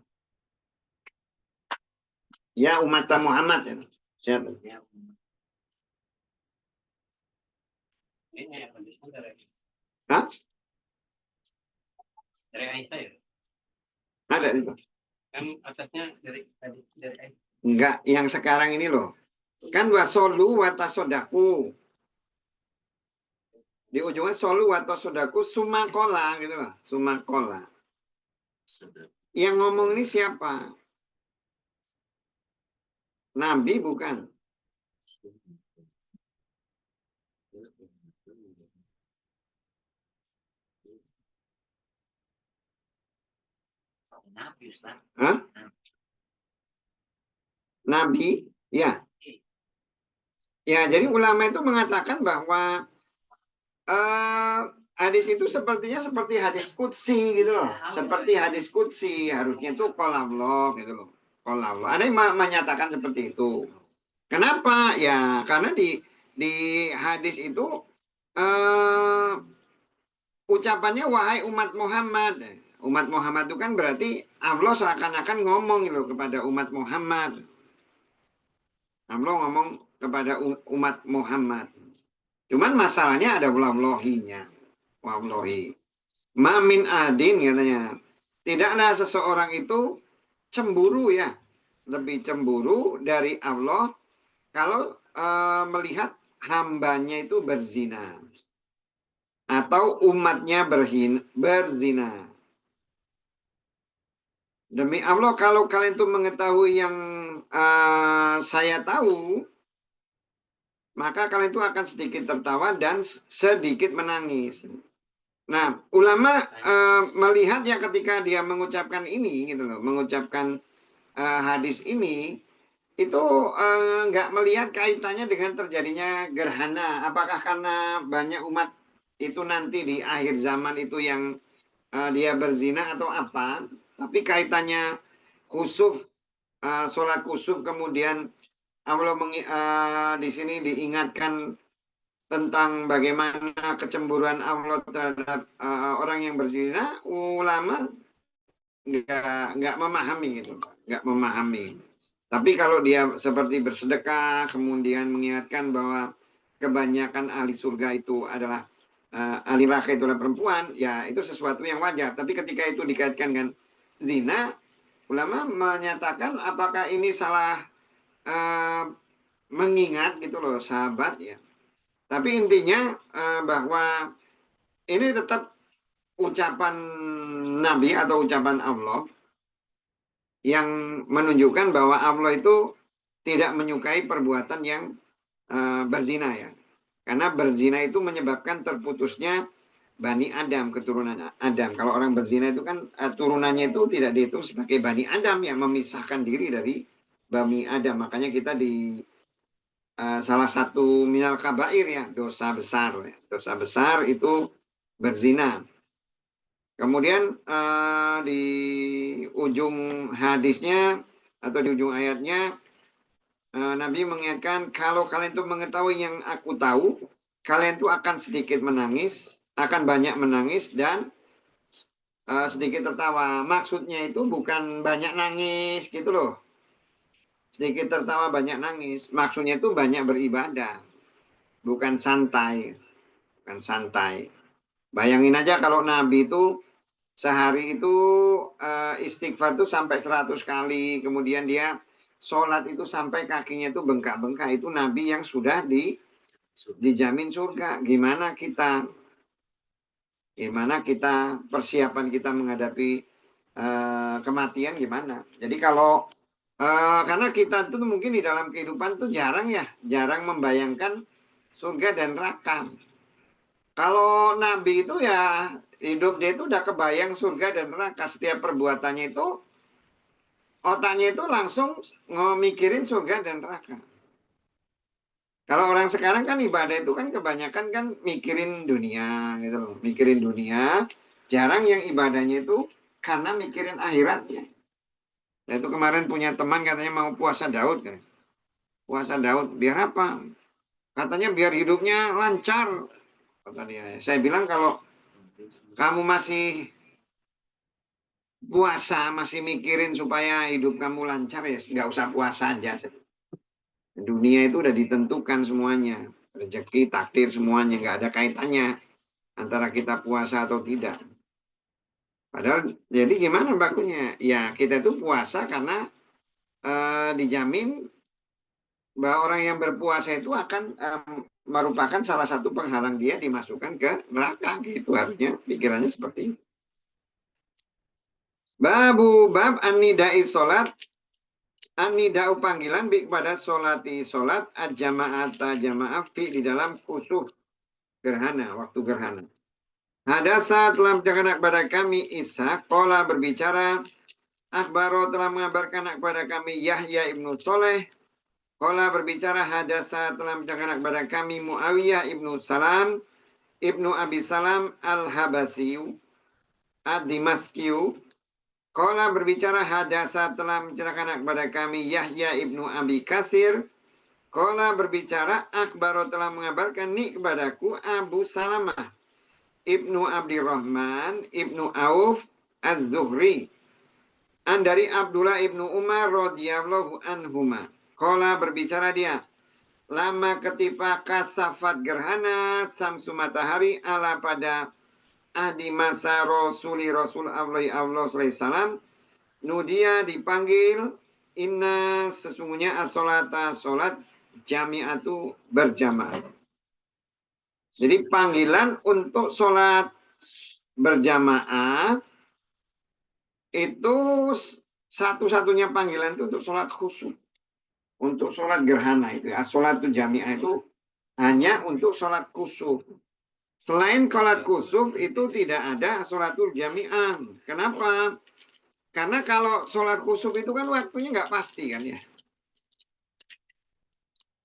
Ya umat Muhammad ya. Siapa? Hah? Dari Aisyah ya? Ada itu. Kan atasnya dari Aisyah. Enggak, yang sekarang ini loh. Kan wasolu watasodaku. Di ujungnya solu watasodaku sumakola gitu loh. Sumakola. Yang ngomong ini siapa? Nabi bukan? Nabi, Ustaz. Hah? Nabi? Ya. Ya, jadi ulama itu mengatakan bahwa hadis itu sepertinya seperti hadis qudsi gitu loh. Seperti hadis qudsi, harusnya itu qala Allah gitu loh. Qala Allah. Ada yang menyatakan seperti itu. Kenapa? Ya, karena di hadis itu ucapannya wahai umat Muhammad. Umat Muhammad itu kan berarti Allah seakan-akan ngomong gitu kepada umat Muhammad. Allah ngomong kepada umat Muhammad. Cuman masalahnya ada wallahinya. Wallahi. Mamin adin katanya. Tidak ada seseorang itu cemburu ya. Lebih cemburu dari Allah kalau melihat hambanya itu berzina. Atau umatnya berzina. Demi Allah kalau kalian itu mengetahui yang saya tahu, maka kalian itu akan sedikit tertawa dan sedikit menangis. Nah, ulama melihat ya ketika dia mengucapkan ini, gitu loh, mengucapkan hadis ini, itu nggak melihat kaitannya dengan terjadinya gerhana. Apakah karena banyak umat itu nanti di akhir zaman itu yang dia berzina atau apa? Tapi kaitannya kusuf, sholat kusuf, kemudian Allah di sini diingatkan tentang bagaimana kecemburuan Allah terhadap orang yang berzina, ulama nggak memahami gitu, nggak memahami. Tapi kalau dia seperti bersedekah, kemudian mengingatkan bahwa kebanyakan ahli surga itu adalah ahli neraka itu adalah perempuan, ya itu sesuatu yang wajar. Tapi ketika itu dikaitkan dengan zina, ulama menyatakan apakah ini salah mengingat gitu loh sahabat ya. Tapi intinya bahwa ini tetap ucapan Nabi atau ucapan Allah yang menunjukkan bahwa Allah itu tidak menyukai perbuatan yang berzina ya. Karena berzina itu menyebabkan terputusnya Bani Adam, keturunan Adam. Kalau orang berzina itu kan turunannya itu tidak dihitung sebagai Bani Adam yang memisahkan diri dari Bani Adam. Makanya kita di salah satu minal kabair ya, dosa besar. Ya. Dosa besar itu berzina. Kemudian di ujung hadisnya atau di ujung ayatnya Nabi mengingatkan kalau kalian itu mengetahui yang aku tahu, kalian itu akan sedikit menangis, akan banyak menangis dan sedikit tertawa. Maksudnya itu bukan banyak nangis gitu loh. Sedikit tertawa banyak nangis. Maksudnya itu banyak beribadah, bukan santai, bukan santai. Bayangin aja kalau Nabi itu sehari itu istighfar itu sampai 100 kali. Kemudian dia sholat itu sampai kakinya itu bengkak-bengkak. Itu Nabi yang sudah dijamin surga. Gimana kita? Gimana kita persiapan kita menghadapi kematian gimana? Jadi kalau karena kita itu mungkin di dalam kehidupan tuh jarang ya, jarang membayangkan surga dan neraka. Kalau Nabi itu ya hidup dia itu udah kebayang surga dan neraka. Setiap perbuatannya itu otaknya itu langsung ngemikirin surga dan neraka. Kalau orang sekarang kan ibadah itu kan kebanyakan kan mikirin dunia gitu loh. Mikirin dunia. Jarang yang ibadahnya itu karena mikirin akhiratnya. Nah itu kemarin punya teman katanya mau puasa Daud kan. Puasa Daud biar apa? Katanya biar hidupnya lancar. Kata dia. Saya bilang kalau kamu masih puasa, masih mikirin supaya hidup kamu lancar ya nggak usah puasa aja. Dunia itu udah ditentukan semuanya. Rezeki, takdir semuanya. Nggak ada kaitannya antara kita puasa atau tidak. Padahal jadi gimana bakunya? Ya kita itu puasa karena dijamin bahwa orang yang berpuasa itu akan merupakan salah satu penghalang dia dimasukkan ke neraka gitu harusnya pikirannya seperti itu. Bab an-nidai salat an-nidau panggilan bi kepada solati solat ad-jama'ata jamaah fi di dalam khusyuk gerhana waktu gerhana. Hadasa telah menceritakan kepada kami Isa qala berbicara akhbaro telah mengabarkan kepada kami Yahya ibnu Soleh qala berbicara hadasa telah menceritakan kepada kami Muawiyah ibnu Salam ibnu Abi Salam al-Habasiyu ad-Dimaskiyu qala berbicara hadasa telah menceritakan kepada kami Yahya ibnu Abi Kasir qala berbicara akhbaro telah mengabarkan ni kepadaku Abu Salamah ibnu Abdurrahman ibnu Auf Az-Zuhri dari Abdullah ibnu Umar radhiyallahu anhuma. Qala berbicara dia, lama ketika kasafat gerhana samsu matahari ala pada ahdi masa Rasul Allah SAW nudia dipanggil inna sesungguhnya as-solata solat jami'atu berjamaah. Jadi panggilan untuk sholat berjamaah itu satu-satunya panggilan itu untuk sholat khusyuk. Untuk sholat gerhana itu ya. Sholat jamiah itu hanya untuk sholat khusyuk. Selain sholat khusyuk itu tidak ada sholatul jamiah. Kenapa? Karena kalau sholat khusyuk itu kan waktunya nggak pasti kan ya.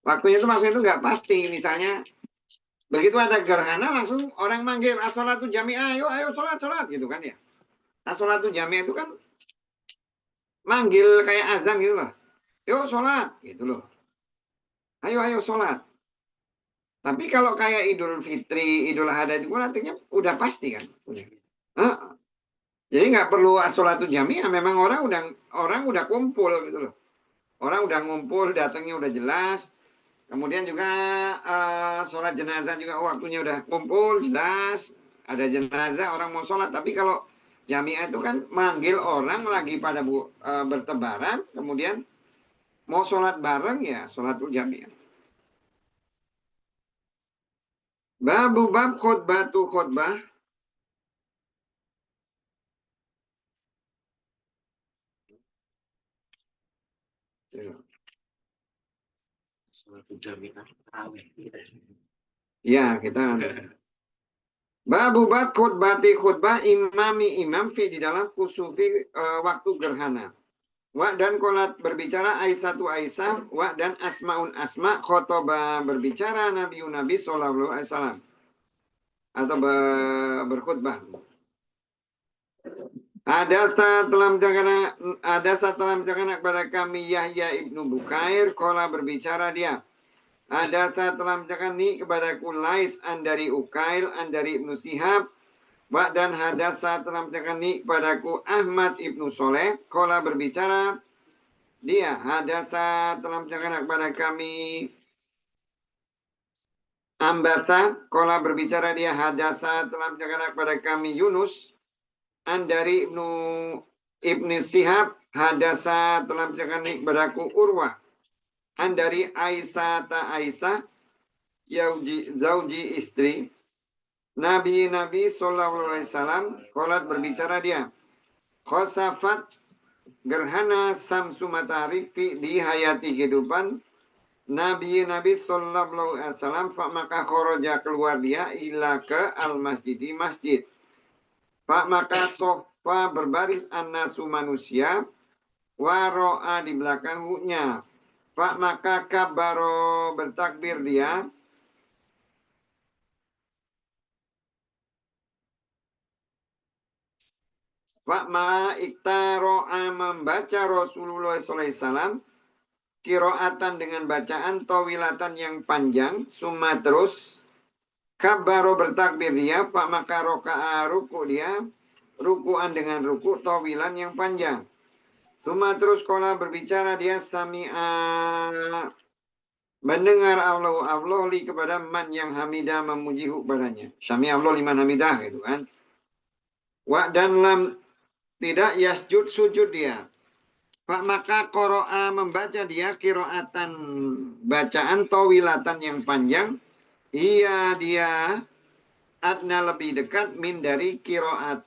Waktunya itu maksudnya itu nggak pasti. Misalnya begitu ada gerhana langsung orang manggil as-sholatu jami'ah, ayo sholat gitu kan ya. As-sholatu jami'ah itu kan manggil kayak azan gitu loh. Yuk sholat gitu loh. Ayo sholat. Tapi kalau kayak Idul Fitri, Idul Adha itu kan artinya udah pasti kan. Udah. Jadi nggak perlu sholatul jamiah, memang orang udah kumpul gitu loh. Orang udah ngumpul, datangnya udah jelas. Kemudian juga sholat jenazah juga waktunya udah kumpul, jelas. Ada jenazah, orang mau sholat. Tapi kalau jamiah itu kan manggil orang lagi pada bertebaran, kemudian mau sholat bareng ya sholatul jamiah. Babu bab khutbah tu khutbah. Suatu jaminan tarawih. Ya, kita Babu bab khutbati khutbah imami imam fi di dalam kusufi waktu gerhana. Wa dan kolat berbicara Aisyatu Aisyah, wa dan asmaun asma khotoba berbicara Nabi sallallahu alaihi wasallam atau berkhutbah. Ada saat dalam jangan kepada kami Yahya ibnu Bukair, kola berbicara dia. Ada saat telah menceritakan ni kepadaku Lais an dari Ukail an dari Ibnu Sihab. Wa dan hadasa telah menceritakan ni kepadaku Ahmad ibnu Soleh. Kola berbicara dia. Hadasa telah menceritakan kepada kami Ambasa. Kola berbicara dia. Hadasa telah menceritakan kepada kami Yunus an dari Ibnu Sihab. Hadasa telah menceritakan ni kepadaku Urwah an dari Aisyah Zauji istri Nabi sallallahu alaihi wasallam kolat berbicara dia khosafat gerhana samsu matahari di hayati kehidupan Nabi sallallahu alaihi wasallam maka khoroja keluar dia ila ke al masjid maka sofa berbaris annasu manusia waro'a di belakangnya maka kabaro bertakbir dia Fakma iktaro'a membaca Rasulullah SAW kiroatan dengan bacaan tawilatan yang panjang. Summa terus kabaro bertakbir dia. Fakma karoka'a ruku dia. Rukuan dengan ruku tawilan yang panjang. Summa terus kola berbicara dia sami'a mendengar Allah li kepada man yang hamidah memuji padanya. Sami Allah liman hamidah gitu kan. Wa dan lam tidak yasjud sujud dia. Pak maka qoro'a membaca dia kiroatan bacaan tawilatan yang panjang. Iya dia adna lebih dekat min dari kiroat.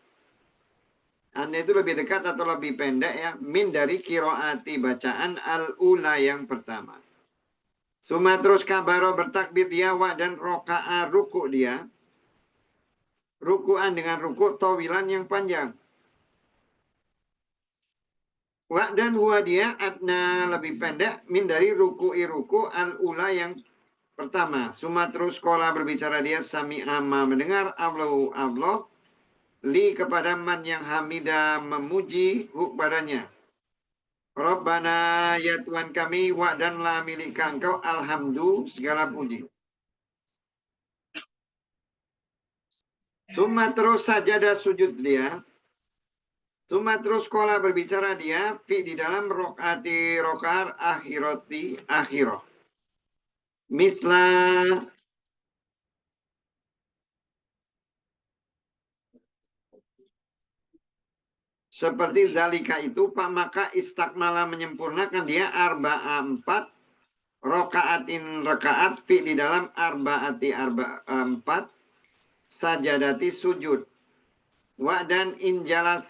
Adna itu lebih dekat atau lebih pendek ya. Min dari kiroati bacaan al-ula yang pertama. Suma terus kabaro bertakbir dia wa dan roka'a ruku dia. Rukuan dengan ruku tawilan yang panjang. Wa dan huwa dia adna lebih pendek min dari ruku al-ula yang pertama. Suma terus kola berbicara dia sami amma mendengar Allah li kepada man yang hamida memuji padanya. Rabbana ya Tuhan kami wa dan la milik engkau alhamdu segala puji. Suma terus sajadah sujud dia. Suma terus kola berbicara dia fi di dalam rokaat akhirati akhirah. Misla seperti zalika itu Pak maka istakmala menyempurnakan dia arba'a 4 rakaat fi di dalam arba'ati 4 sajadati sujud. Wa dan injalat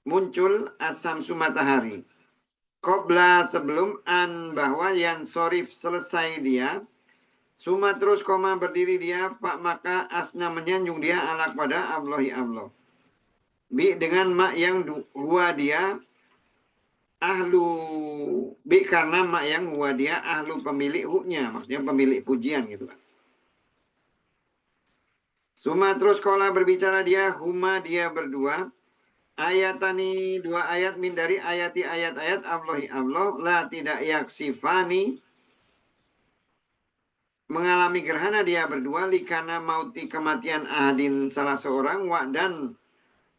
muncul asamsu matahari. Qobla sebelum an bahwa yang sorif selesai dia. Suma terus koma berdiri dia Pak maka asna menyanjung dia ala pada Allahi Allah. Bi dengan mak yang huwa dia ahlu bi karena mak yang huwa dia ahlu pemilik huknya maksudnya pemilik pujian gitu kan. Suma terus kola berbicara dia huma dia berdua ayatani 2 ayat min dari ayat-ayat Allahi Allah la tidak yaksifani mengalami gerhana dia berdua likana mauti kematian ahadin salah seorang wa dan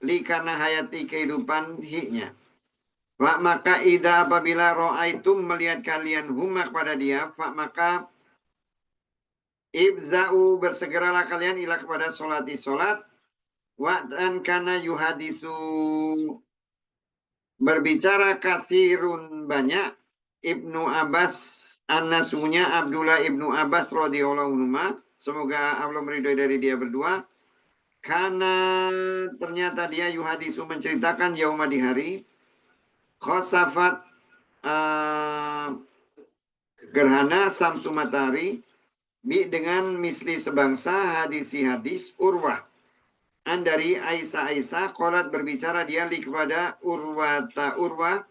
likana hayati kehidupan hiknya. Wa maka ida apabila ro'aitum melihat kalian huma kepada dia, fa maka ibza'u bersegeralah kalian ila kepada solati solat wa dan kana yuhadisu berbicara kasirun banyak Ibnu Abbas an-nasunya Abdullah Ibnu Abbas radhiyallahu anhu, semoga Allah meridhai dari dia berdua, karena ternyata dia yuhadisu menceritakan yauma di hari khosafat gerhana samsu matahari bi dengan misli sebangsa hadis Urwah an dari Aisyah qolat berbicara dia li kepada Urwah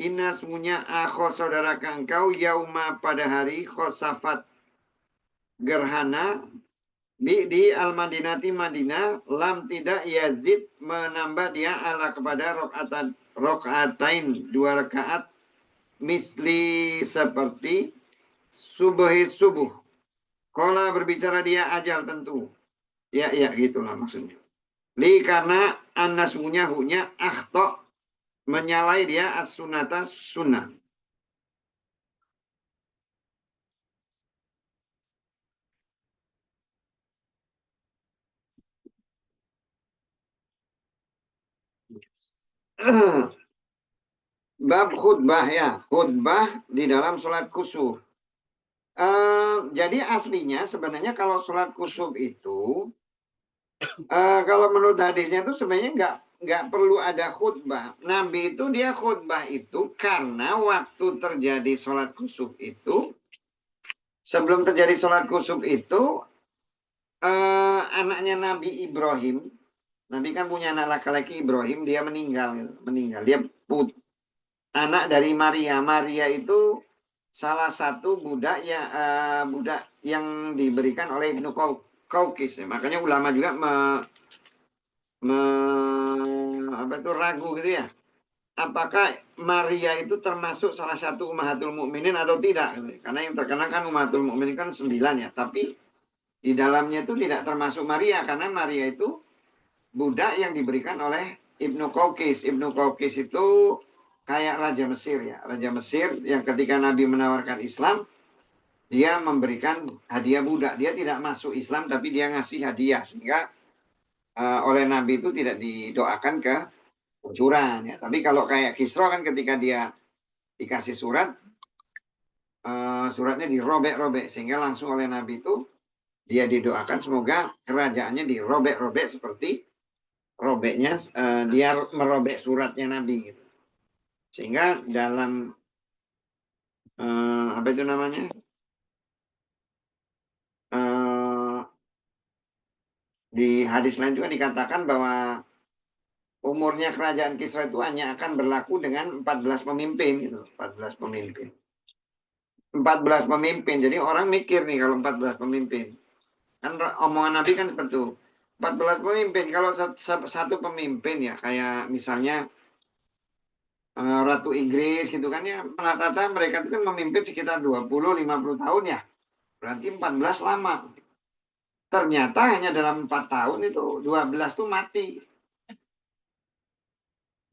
inna semuanya akho saudara engkau yauma pada hari khosafat gerhana di al-Madinati Madinah lam tidak Yazid menambah dia ala kepada rokaatain 2 rakaat misli seperti subuh. Kola berbicara dia ajal tentu. Ya gitulah maksudnya. Li karena annasmunya hunya akhto menyalai dia as-sunata sunnah. Bab khutbah ya, khutbah di dalam sholat kusuf. Jadi aslinya sebenarnya kalau sholat kusuf itu, kalau menurut hadisnya itu sebenarnya nggak perlu ada khutbah. Nabi itu dia khutbah itu karena waktu terjadi sholat kusuf itu, sebelum terjadi sholat kusuf itu, anaknya Nabi Ibrahim, Nabi kan punya anak laki-laki Ibrahim, dia meninggal. Dia anak dari Maria. Maria itu salah satu budak yang diberikan oleh Ibnu Qaukis. Makanya ulama juga ragu gitu ya. Apakah Maria itu termasuk salah satu Ummahatul Mukminin atau tidak? Karena yang terkenal kan Ummahatul Mukminin kan 9 ya. Tapi di dalamnya itu tidak termasuk Maria karena Maria itu budak yang diberikan oleh Ibnu Qaukis. Ibnu Qaukis itu kayak Raja Mesir ya. Raja Mesir yang ketika Nabi menawarkan Islam, dia memberikan hadiah budak. Dia tidak masuk Islam tapi dia ngasih hadiah. Sehingga oleh Nabi itu tidak didoakan ke kucuran ya. Tapi kalau kayak Kisra kan ketika dia dikasih surat, suratnya dirobek-robek. Sehingga langsung oleh Nabi itu dia didoakan semoga kerajaannya dirobek-robek seperti robeknya dia merobek suratnya Nabi gitu. Sehingga dalam apa itu namanya di hadis lain juga dikatakan bahwa umurnya kerajaan Kisra itu hanya akan berlaku dengan 14 pemimpin gitu, 14 pemimpin. 14 pemimpin. Jadi orang mikir nih kalau 14 pemimpin. Kan omongan Nabi kan seperti itu. 14 pemimpin, kalau satu pemimpin ya kayak misalnya Ratu Inggris gitu kan ya, rata-rata mereka itu kan memimpin sekitar 20-50 tahun ya. Berarti 14 lama. Ternyata hanya dalam 4 tahun itu 12 tuh mati.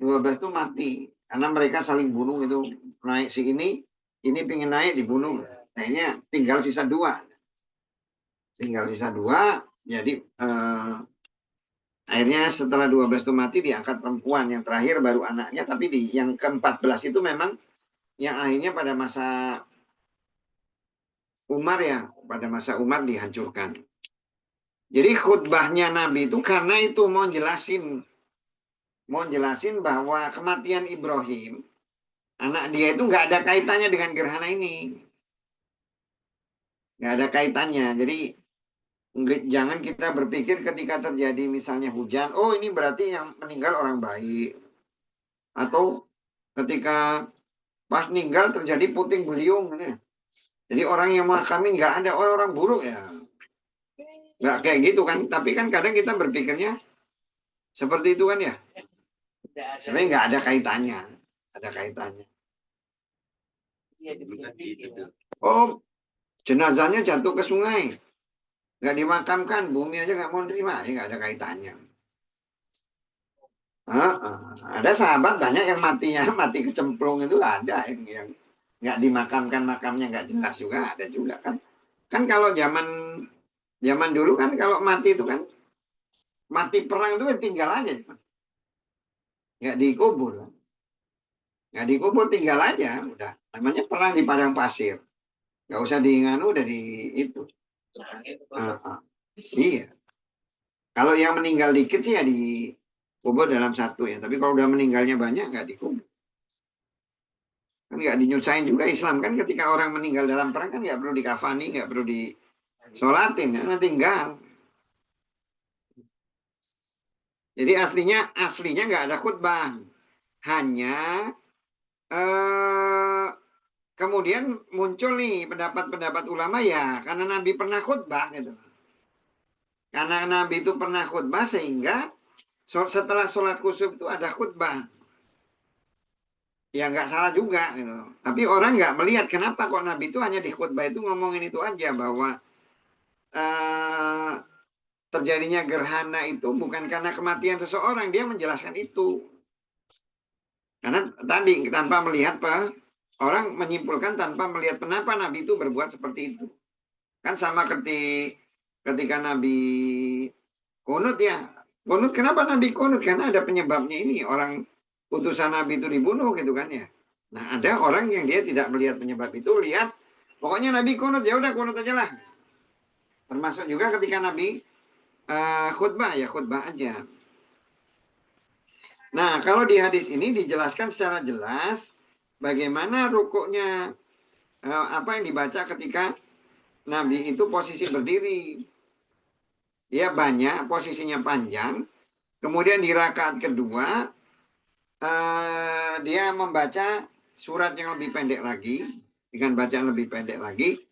12 tuh mati. Karena mereka saling bunuh itu. Naik si ini pengen naik dibunuh. Kayaknya tinggal sisa 2. Tinggal sisa 2, jadi akhirnya setelah 12 itu mati diangkat perempuan. Yang terakhir baru anaknya, tapi yang ke-14 itu memang yang akhirnya pada masa Umar ya. Pada masa Umar dihancurkan. Jadi khutbahnya Nabi itu karena itu mau jelasin bahwa kematian Ibrahim, anak dia itu nggak ada kaitannya dengan gerhana ini. Nggak ada kaitannya. Jadi jangan kita berpikir ketika terjadi misalnya hujan, oh ini berarti yang meninggal orang baik. Atau ketika pas meninggal terjadi puting beliung. Gitu. Jadi orang yang menghakimi nggak ada orang buruk ya. Nggak kayak gitu kan. Tapi kan kadang kita berpikirnya seperti itu kan ya. Sebenarnya nggak ada kaitannya. Ada kaitannya. Oh, Jenazahnya jatuh ke sungai, nggak dimakamkan, bumi aja nggak mau terima, ya nggak ada kaitannya. Ada sahabat banyak yang matinya mati kecemplung itu ada yang nggak dimakamkan, makamnya nggak jelas juga ada juga kan. Kan kalau zaman zaman dulu kan kalau mati itu kan mati perang itu kan tinggal aja, nggak dikubur, nggak dikubur tinggal aja, udah namanya perang di padang pasir, nggak usah diinganu udah di itu. Uh, uh. Iya. Kalau yang meninggal dikit sih ya dikubur dalam satu ya. Tapi kalau udah meninggalnya banyak nggak dikubur. Kan nggak dinyusahin juga Islam kan ketika orang meninggal dalam perang kan nggak perlu dikafani, nggak perlu disolatin kan tinggal. Jadi aslinya nggak ada khutbah. Hanya kemudian muncul nih pendapat-pendapat ulama ya karena Nabi pernah khutbah gitu. Karena Nabi itu pernah khutbah sehingga setelah sholat kusuf itu ada khutbah. Ya nggak salah juga gitu. Tapi orang nggak melihat kenapa kok Nabi itu hanya di khutbah itu ngomongin itu aja bahwa terjadinya gerhana itu bukan karena kematian seseorang, dia menjelaskan itu. Karena tadi tanpa melihat orang menyimpulkan tanpa melihat kenapa Nabi itu berbuat seperti itu. Kan sama ketika Nabi kunut ya. Kunut kenapa Nabi kunut? Karena ada penyebabnya ini orang utusan Nabi itu dibunuh gitu kan ya. Nah ada orang yang dia tidak melihat penyebab itu, lihat pokoknya Nabi kunut ya udah kunut aja lah. Termasuk juga ketika Nabi khutbah ya khutbah aja. Nah kalau di hadis ini dijelaskan secara jelas bagaimana rukuknya apa yang dibaca ketika Nabi itu posisi berdiri. Dia banyak, posisinya panjang. Kemudian di rakaat kedua dia membaca surat yang lebih pendek lagi dengan bacaan lebih pendek lagi.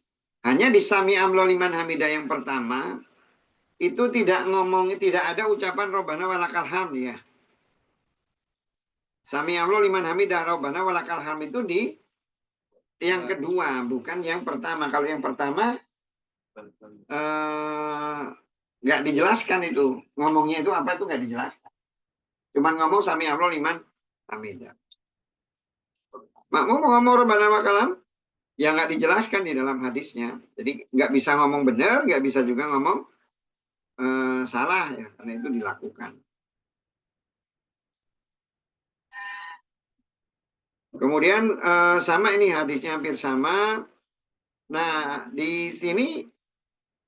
Hanya di Sami Amlo Liman Hamidah yang pertama itu tidak ada ucapan Robbana walakal hamd ya. Sami Amlo Liman Hamidah Robbana walakal hamd itu di yang kedua, bukan yang pertama. Kalau yang pertama nggak dijelaskan itu ngomongnya itu apa itu nggak dijelaskan. Cuman ngomong Sami Amlo Liman Hamidah. Makmum ngomong Robbana walakal hamd yang nggak dijelaskan di dalam hadisnya. Jadi nggak bisa ngomong benar, nggak bisa juga ngomong salah ya, karena itu dilakukan. Kemudian sama ini hadisnya hampir sama. Nah di sini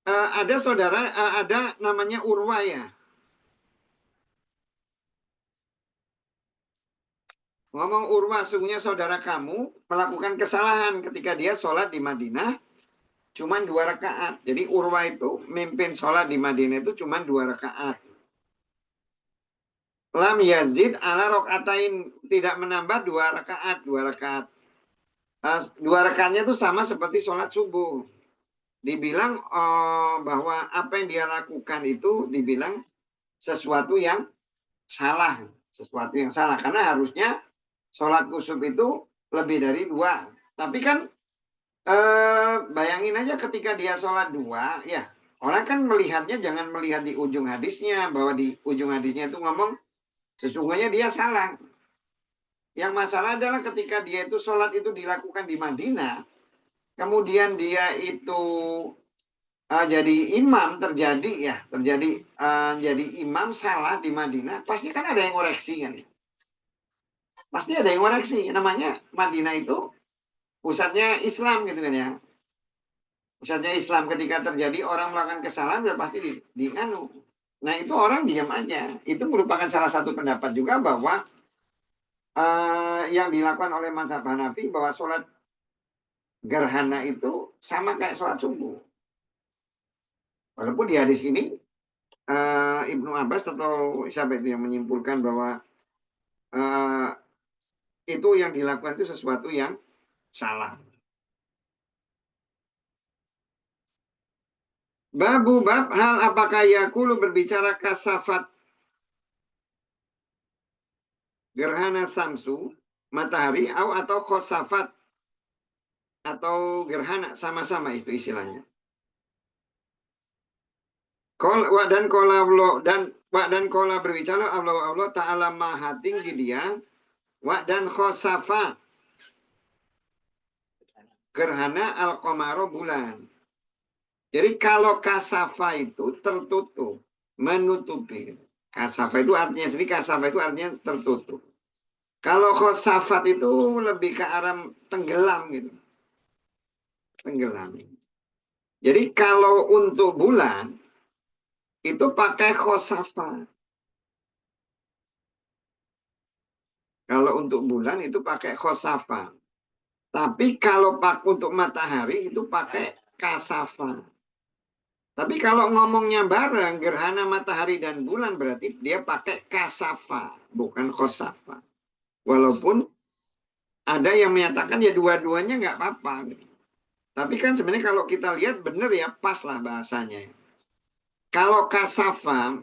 ada saudara, ada namanya Urwa ya. Ngomong Urwa, sungguhnya saudara kamu melakukan kesalahan ketika dia sholat di Madinah cuman 2 rakaat. Jadi Urwa itu mimpin sholat di Madinah itu cuman 2 rakaat. Lam yazid ala rokaatain, tidak menambah 2 rakaat, 2 rakaat. 2 rakaatnya itu sama seperti sholat subuh. Dibilang bahwa apa yang dia lakukan itu dibilang sesuatu yang salah, sesuatu yang salah. Karena harusnya sholat kusuf itu lebih dari 2. Tapi kan bayangin aja ketika dia sholat 2, ya orang kan melihatnya jangan melihat di ujung hadisnya, bahwa di ujung hadisnya itu ngomong sesungguhnya dia salah. Yang masalah adalah ketika dia itu sholat itu dilakukan di Madinah, kemudian dia itu jadi imam, terjadi jadi imam salah di Madinah, pasti kan ada yang ngoreksi kan ya. Pasti ada yang ngoreksi. Namanya Madinah itu pusatnya Islam gitu kan ya. Pusatnya Islam, ketika terjadi orang melakukan kesalahan sudah pasti dianu. Nah itu orang diam aja. Itu merupakan salah satu pendapat juga bahwa yang dilakukan oleh mazhab Hanafi bahwa sholat gerhana itu sama kayak sholat subuh. Walaupun di hadis ini Ibnu Abbas atau siapa itu yang menyimpulkan bahwa itu yang dilakukan itu sesuatu yang salah. Babu bab hal apakah yakulu berbicara kasafat gerhana samsu matahari atau khosafat atau gerhana, sama-sama itu istilahnya. Dan kola berbicara Allah Ta'ala maha tinggi dia. Dan khosafa gerhana al-qamaro bulan. Jadi kalau kasafa itu tertutup, menutupi. Kasafa itu artinya tertutup. Kalau khosafat itu lebih ke arah tenggelam gitu. Tenggelam. Jadi kalau untuk bulan itu pakai khosafa. Kalau untuk bulan itu pakai khosafa. Tapi kalau untuk matahari itu pakai kasafa. Tapi kalau ngomongnya bareng, gerhana matahari dan bulan berarti dia pakai kasafa, bukan khosafa. Walaupun ada yang menyatakan ya dua-duanya nggak apa-apa. Tapi kan sebenarnya kalau kita lihat benar ya pas lah bahasanya. Kalau kasafa,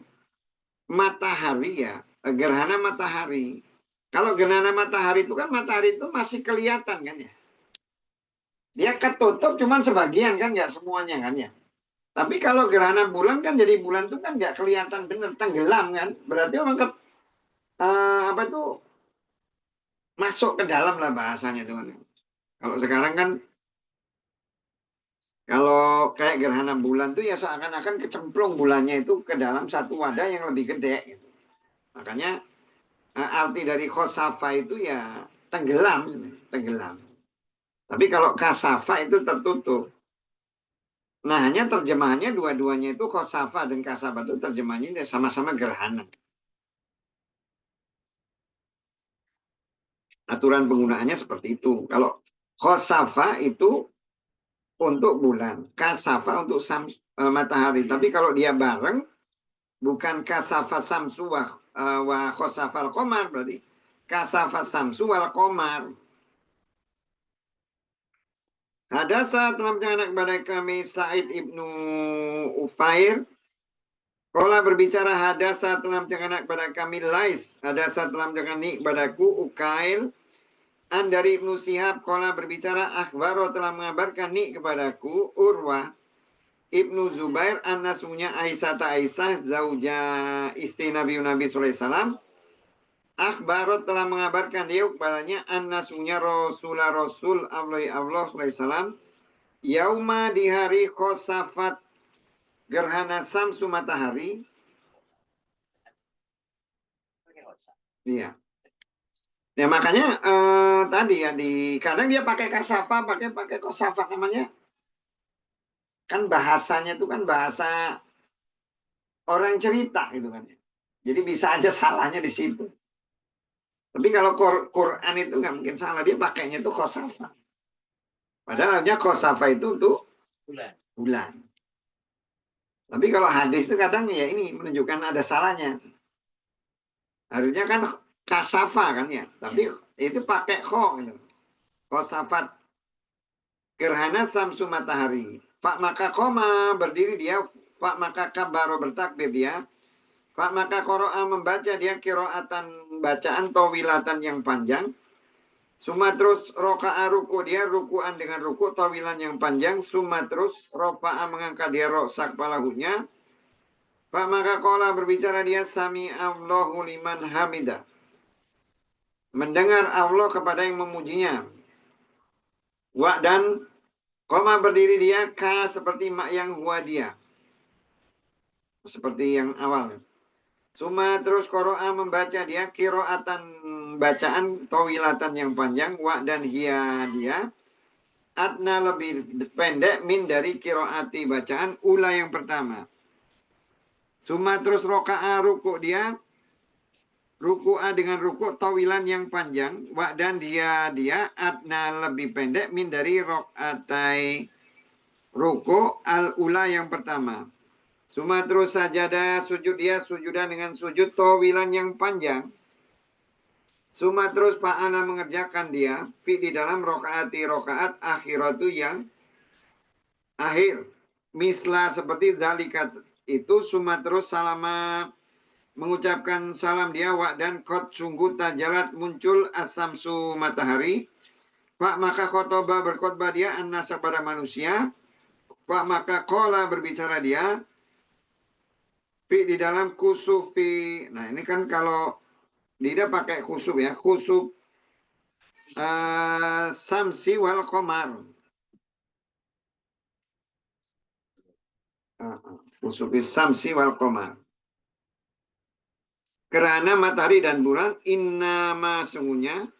matahari ya, gerhana matahari. Kalau gerhana matahari itu kan matahari itu masih kelihatan kan ya. Dia ketutup cuman sebagian kan, nggak semuanya kan ya. Tapi kalau gerhana bulan kan jadi bulan itu kan nggak kelihatan bener, tenggelam kan. Berarti orang apa itu masuk ke dalam lah bahasanya tuh. Kalau sekarang kan kalau kayak gerhana bulan tuh ya seakan-akan kecemplung bulannya itu ke dalam satu wadah yang lebih gede. Gitu. Makanya arti dari khosafa itu ya tenggelam, tenggelam. Tapi kalau kasafa itu tertutup. Nah hanya terjemahannya dua-duanya itu khosafa dan kasafa itu terjemahannya sama-sama gerhana. Aturan penggunaannya seperti itu. Kalau khosafa itu untuk bulan, kasafa untuk matahari. Tapi kalau dia bareng, bukan kasafa samsu wa khosafa al-qamar, berarti kasafa samsu wal qamar. Hadasa telah menceritakan kepada kami Sa'id ibnu Ufair. Kola berbicara hadasa telah menceritakan kepada kami Lais. Hadasa telah menceritakan kepadaku Ukail. Dari Ibnu Syihab kola berbicara akhbaro telah mengabarkan kepadaku Urwah Ibnu Zubair anasunya Aisyah zauja istri Nabi sallallahu alaihi wasallam. Akhbaro telah mengabarkan dia kepadanya anasunya Rasul Allah sallallahu alaihi wasallam yauma di hari khosafat gerhana samsu matahari. Iya. Ya makanya tadi ya kadang dia pakai kasafa, pakai kosafa namanya. Kan bahasanya itu kan bahasa orang cerita gitu kan. Jadi bisa aja salahnya di situ. Tapi kalau Quran itu nggak mungkin salah, dia pakainya itu khosafa. Padahal khosafa itu untuk bulan. Tapi kalau hadis itu kadang ya ini menunjukkan ada salahnya. Harusnya kan kasafa kan ya, tapi itu pakai kho gitu. Khosafat gerhana samsu matahari. Pak maka koma berdiri dia, Pak maka kabaro bertakbir dia. Pak maka qara'a membaca dia kiroatan bacaan tawilatan yang panjang. Suma terus roka'a ruku dia rukuan dengan ruku tawilan yang panjang. Suma terus rofa'a mengangkat dia roksak palahunya. Pak maka qala berbicara dia sami Allahu liman hamidah. Mendengar Allah kepada yang memujinya. Wa dan koma berdiri dia ka seperti mak yang huwa dia. Seperti yang awal. Suma terus qara'a membaca dia kiroatan bacaan tawilatan yang panjang wa dan hiya dia adna lebih pendek min dari kiroati bacaan ula yang pertama. Suma terus roka'a ruku dia ruku'a dengan ruku tawilan yang panjang wa dan dia adna lebih pendek min dari rokaatai ruku al ula yang pertama. Suma terus sajadah sujud dia sujudan dengan sujud tawilan yang panjang. Suma terus fa'ala mengerjakan dia di dalam rokaat akhiratu yang akhir. Misla seperti zalikat itu suma terus salama mengucapkan salam dia wa dan kot sungguh tajalat muncul asamsu matahari. Pak maka khotoba berkhotbah dia an-nasa pada manusia. Pak maka qala berbicara dia di dalam kusufi. Nah ini kan kalau tidak pakai khusuf ya, khusuf samsi wal qamar. Khusufi samsi wal qamar. Gerhana matahari dan bulan innama sungguhnya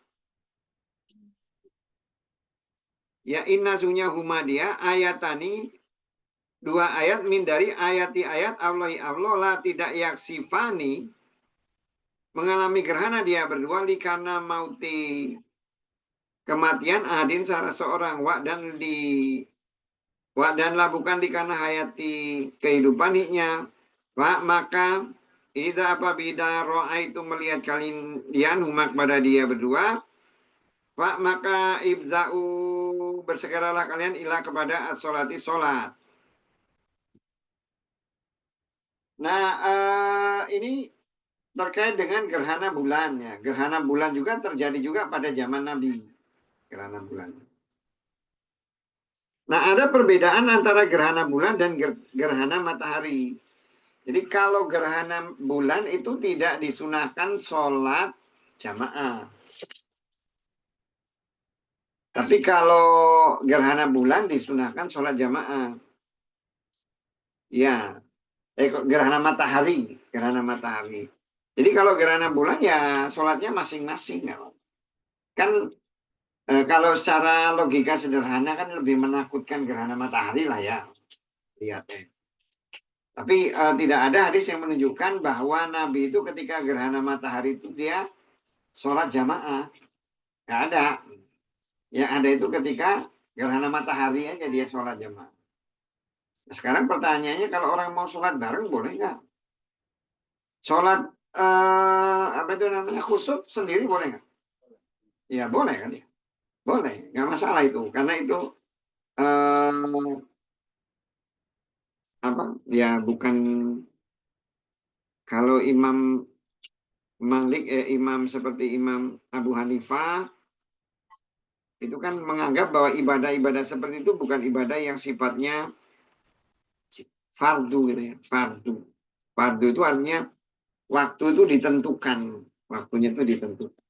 ya inna sungguhnya huma dia ayatani dua ayat min dari ayati ayat Allahi Allah la tidak yaksifani mengalami gerhana dia berdua karena mauti kematian adin salah seorang dan lah bukan karena hayati kehidupan hiknya Pak maka ida apabila roa itu melihat kalian humak pada dia berdua Pak maka ibza'u bersegeralah kalian ilah kepada as-sholati sholat. Nah ini terkait dengan gerhana bulan ya. Gerhana bulan juga terjadi juga pada zaman Nabi. Gerhana bulan. Nah ada perbedaan antara gerhana bulan dan gerhana matahari. Jadi kalau gerhana bulan itu tidak disunahkan sholat jamaah. Tapi kalau gerhana bulan disunahkan sholat jamaah. Ya, gerhana matahari. Gerhana matahari. Jadi kalau gerhana bulan ya sholatnya masing-masing. Kan kalau secara logika sederhana kan lebih menakutkan gerhana matahari lah ya. Lihat ya. Tapi tidak ada hadis yang menunjukkan bahwa Nabi itu ketika gerhana matahari itu dia sholat jamaah. Nggak ada. Yang ada itu ketika gerhana matahari aja dia sholat jamaah. Nah, sekarang pertanyaannya kalau orang mau sholat bareng boleh nggak? Sholat apa itu namanya khusuf sendiri boleh nggak? Ya boleh kan ya. Boleh, nggak masalah itu. Karena itu apa ya bukan kalau Imam Malik imam seperti Imam Abu Hanifah itu kan menganggap bahwa ibadah-ibadah seperti itu bukan ibadah yang sifatnya fardu gitu ya, fardu. Fardu itu artinya waktu itu ditentukan, waktunya itu ditentukan.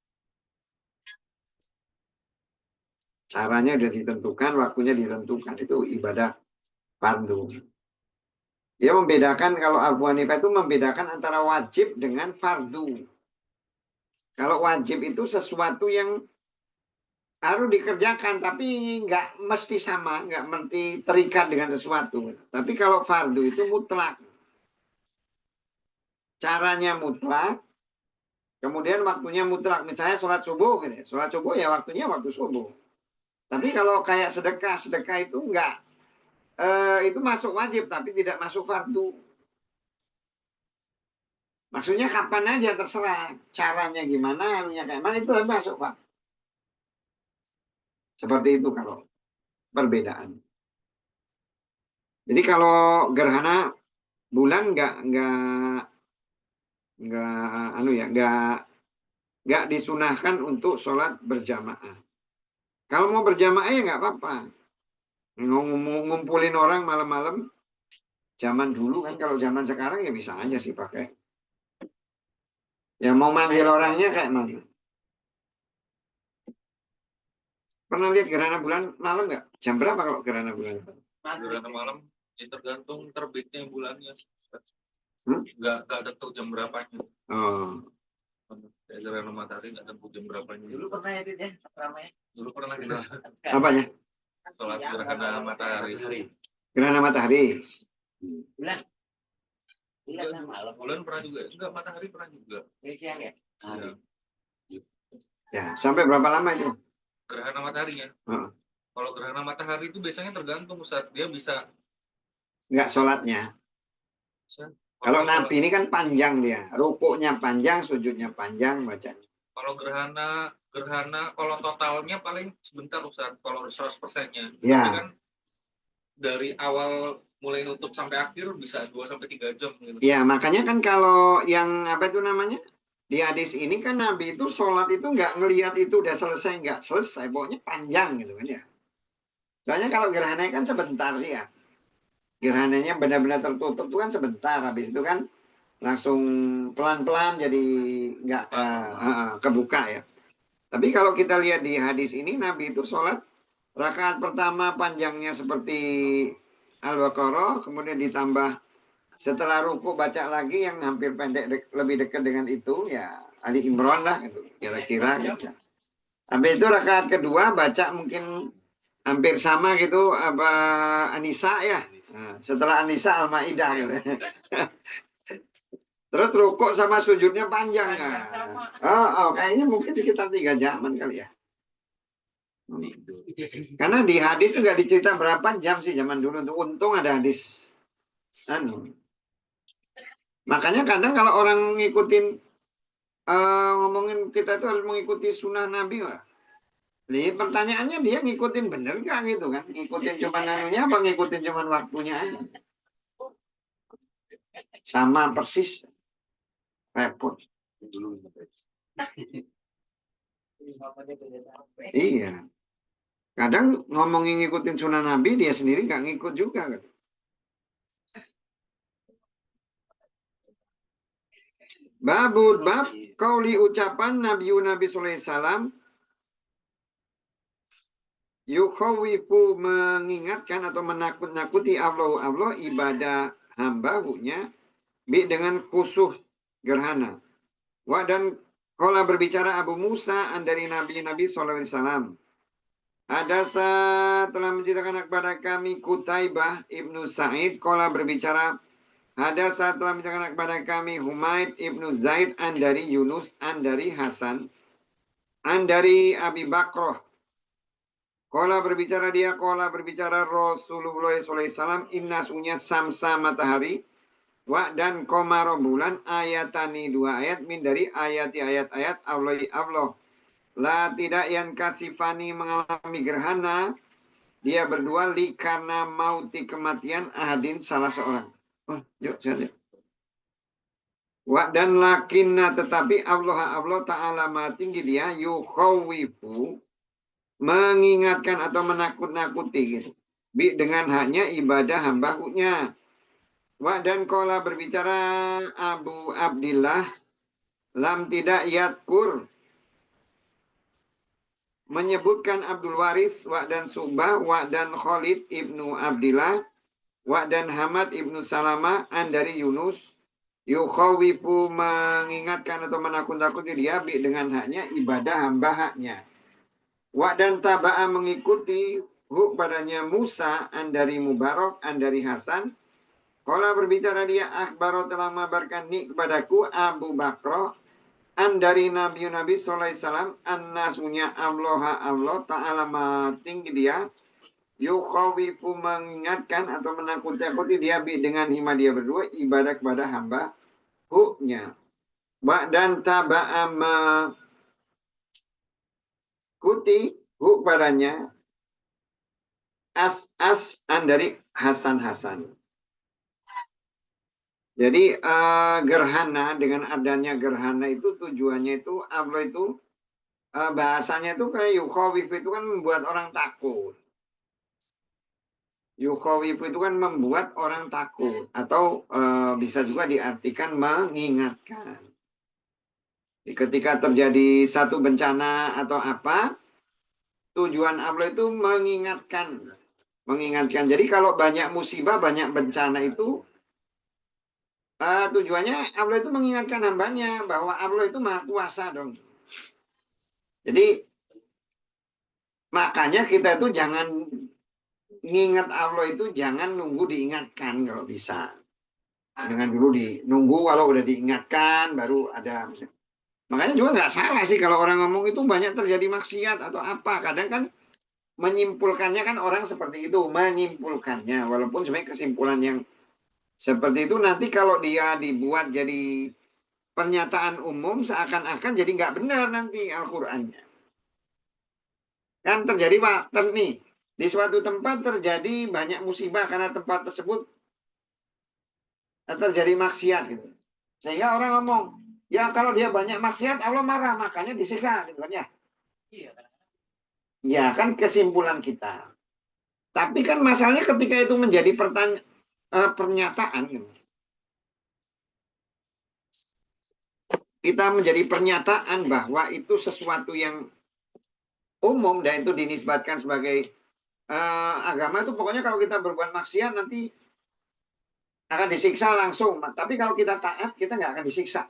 Caranya sudah ditentukan, waktunya ditentukan, itu ibadah fardu. Dia membedakan kalau Abu Hanifah itu membedakan antara wajib dengan fardu. Kalau wajib itu sesuatu yang harus dikerjakan, tapi nggak mesti sama, nggak mesti terikat dengan sesuatu. Tapi kalau fardu itu mutlak. Caranya mutlak, kemudian waktunya mutlak. Misalnya sholat subuh, gitu. Sholat subuh ya waktunya waktu subuh. Tapi kalau kayak sedekah, sedekah itu enggak. Itu masuk wajib, tapi tidak masuk fardu. Maksudnya kapan aja terserah. Caranya gimana, anunya kayak mana, itu masuk Pak. Seperti itu kalau perbedaan. Jadi kalau gerhana bulan nggak disunahkan untuk sholat berjamaah. Kalau mau berjamaah ya nggak apa-apa. Ngumpulin orang malam-malam. Zaman dulu kan kalau zaman sekarang ya bisa aja sih pakai. Ya mau manggil orangnya kayak mana? Pernah lihat gerhana bulan malam nggak? Jam berapa kalau gerhana bulan? Gerhana malam ya tergantung terbitnya bulannya. Nggak tentu jam berapanya. Oh. Kayak gerhana matahari nggak tentu jam berapanya. Dulu pernah ya ya ramai. Dulu pernah kita Apanya? sholat gerhana matahari. Gerhana matahari. Bulan. Bulan malam. Bulan pernah juga. Enggak, matahari pernah juga. Siang ya? Ya, sampai berapa lama itu? Gerhana mataharinya. Kalau gerhana matahari itu biasanya tergantung Ustaz. Dia bisa nggak sholatnya. Kalau Nabi ini kan panjang dia. Rukuknya panjang, sujudnya panjang, bacanya. Kalau gerhana kalau totalnya paling sebentar Ustaz. Kalau 100%-nya. Ya. Tapi kan dari awal mulai nutup sampai akhir bisa 2 sampai 3 jam gitu. Ya, makanya kan kalau yang apa itu namanya? Di hadis ini kan Nabi itu sholat itu nggak ngelihat itu udah selesai, nggak selesai, pokoknya panjang gitu kan ya. Soalnya kalau gerhana kan sebentar sih ya. Gerhananya benar-benar tertutup itu kan sebentar, habis itu kan langsung pelan-pelan jadi nggak kebuka ya. Tapi kalau kita lihat di hadis ini Nabi itu sholat rakaat pertama panjangnya seperti Al-Baqarah, kemudian ditambah setelah ruku baca lagi yang hampir pendek lebih dekat dengan itu ya Ali Imran lah gitu kira-kira gitu. Habis itu rakaat kedua baca mungkin hampir sama gitu apa Anisa ya. Nah, setelah Anisa Al-Maidah gitu. Terus rukuk sama sujudnya panjang kan. Kayaknya mungkin sekitar 3 jaman kali ya. Karena di hadis nggak dicerita berapa jam sih zaman dulu. Untung ada hadis. Makanya kadang kalau orang ngikutin ngomongin kita itu harus mengikuti sunnah Nabi lah. Jadi pertanyaannya dia ngikutin bener nggak gitu kan? Ngikutin cuma nanunya apa ngikutin cuma waktunya aja? Sama persis. Repot. Iya. Kadang ngomongin ngikutin sunnah Nabi dia sendiri nggak ngikut juga kan? Bab kauli ucapan Nabi Sallallahu Alaihi Wasallam yukhawifu mengingatkan atau menakut-nakuti Allah ibadah hamba-Nya dengan kusuh gerhana. Dan kala berbicara Abu Musa dari Nabi Sallallahu Alaihi Wasallam. Ada telah menceritakan kepada kami Kutaibah Ibnu Sa'id kala berbicara ada telah menceritakan kepada kami Humaid Ibnu Zaid dari Yunus dari Hasan dari Abi Bakroh. Kala berbicara Rasulullah SAW inna sunya samsa matahari dan komaro bulan ayatani 2 ayat min dari ayat Allah. La tidak yang kasifani mengalami gerhana dia berdua karena mauti kematian ahadin salah seorang. Yuk saja. Dan lakinna tetapi Allah Ta'ala maha tinggi dia yukhawifu mengingatkan atau menakut-nakuti gitu. Dengan hanya ibadah hamba-Nya. Dan kola berbicara Abu Abdillah lam tidak yadkur menyebutkan Abdul Waris dan Subah dan Khalid Ibnu Abdillah dan Hamad Ibnu Salamah dari Yunus yukhawifu mengingatkan atau menakut-nakuti dia dengan hanya ibadah hamba-Nya. Dan taba'a mengikuti padanya Musa dari Mubarak dari Hasan. Kala berbicara dia akhbaro telah mengabarkan ni kepadaku Abu Bakro dari Nabi Sallallahu Alaihi Wasallam annasunya Allah Ta'ala tinggi dia yukhawifu mengingatkan atau menakut-nakuti dia dengan hima dia berdua ibadah kepada hamba-Nya. Dan taba'a kuti padanya dari Hasan. Jadi gerhana dengan adanya gerhana itu tujuannya itu Allah itu bahasanya itu kayak yukhawif itu kan membuat orang takut. Yukhawif itu kan membuat orang takut atau bisa juga diartikan mengingatkan. Ketika terjadi satu bencana atau apa, tujuan Allah itu mengingatkan. Jadi kalau banyak musibah, banyak bencana itu tujuannya Allah itu mengingatkan hambanya bahwa Allah itu maha kuasa dong. Jadi makanya kita itu jangan ngingat Allah itu jangan nunggu diingatkan kalau bisa. Dengan dulu nunggu kalau udah diingatkan baru ada. Makanya juga nggak salah sih kalau orang ngomong itu banyak terjadi maksiat atau apa. Kadang kan menyimpulkannya kan orang seperti itu. Menyimpulkannya. Walaupun sebenarnya kesimpulan yang seperti itu nanti kalau dia dibuat jadi pernyataan umum seakan-akan jadi nggak benar nanti Al-Qur'annya. Kan terjadi Pak nih. Di suatu tempat terjadi banyak musibah karena tempat tersebut terjadi maksiat gitu. Sehingga orang ngomong, Ya kalau dia banyak maksiat Allah marah, makanya disiksa gitu kan ya. Iya kan. Ya kan kesimpulan kita. Tapi kan masalahnya ketika itu menjadi pernyataan gitu. Kita menjadi pernyataan bahwa itu sesuatu yang umum dan itu dinisbatkan sebagai agama itu pokoknya kalau kita berbuat maksiat nanti akan disiksa langsung. Tapi kalau kita taat kita nggak akan disiksa.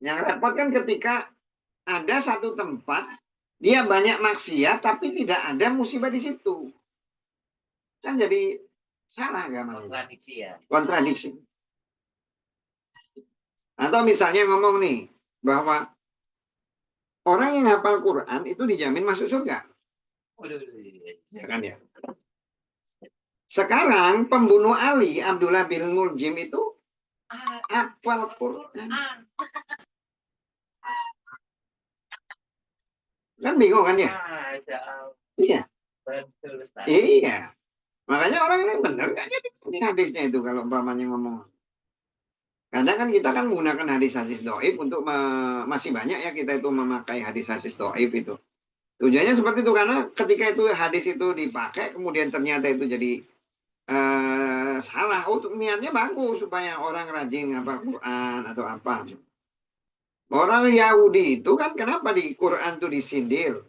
Yang repot kan ketika ada satu tempat dia banyak maksiat tapi tidak ada musibah di situ. Kan jadi salah agama. Kontradiksi ya. Kontradiksi. Atau misalnya ngomong nih bahwa orang yang hafal Quran itu dijamin masuk surga. Ya kan ya. Sekarang pembunuh Ali Abdullah bin Muljim itu hafal Quran. Kan bingung kan ya? Iya. Iya. Makanya orang ini benar nggak jadi ini hadisnya itu kalau umpamanya ngomong. Kadang kan kita kan menggunakan hadis-hadis doib untuk masih banyak ya kita itu memakai hadis-hadis doib itu. Tujuannya seperti itu karena ketika itu hadis itu dipakai kemudian ternyata itu jadi salah. Oh niatnya bagus supaya orang rajin hafal Quran atau apa. Orang Yahudi itu kan kenapa di Quran itu disindir?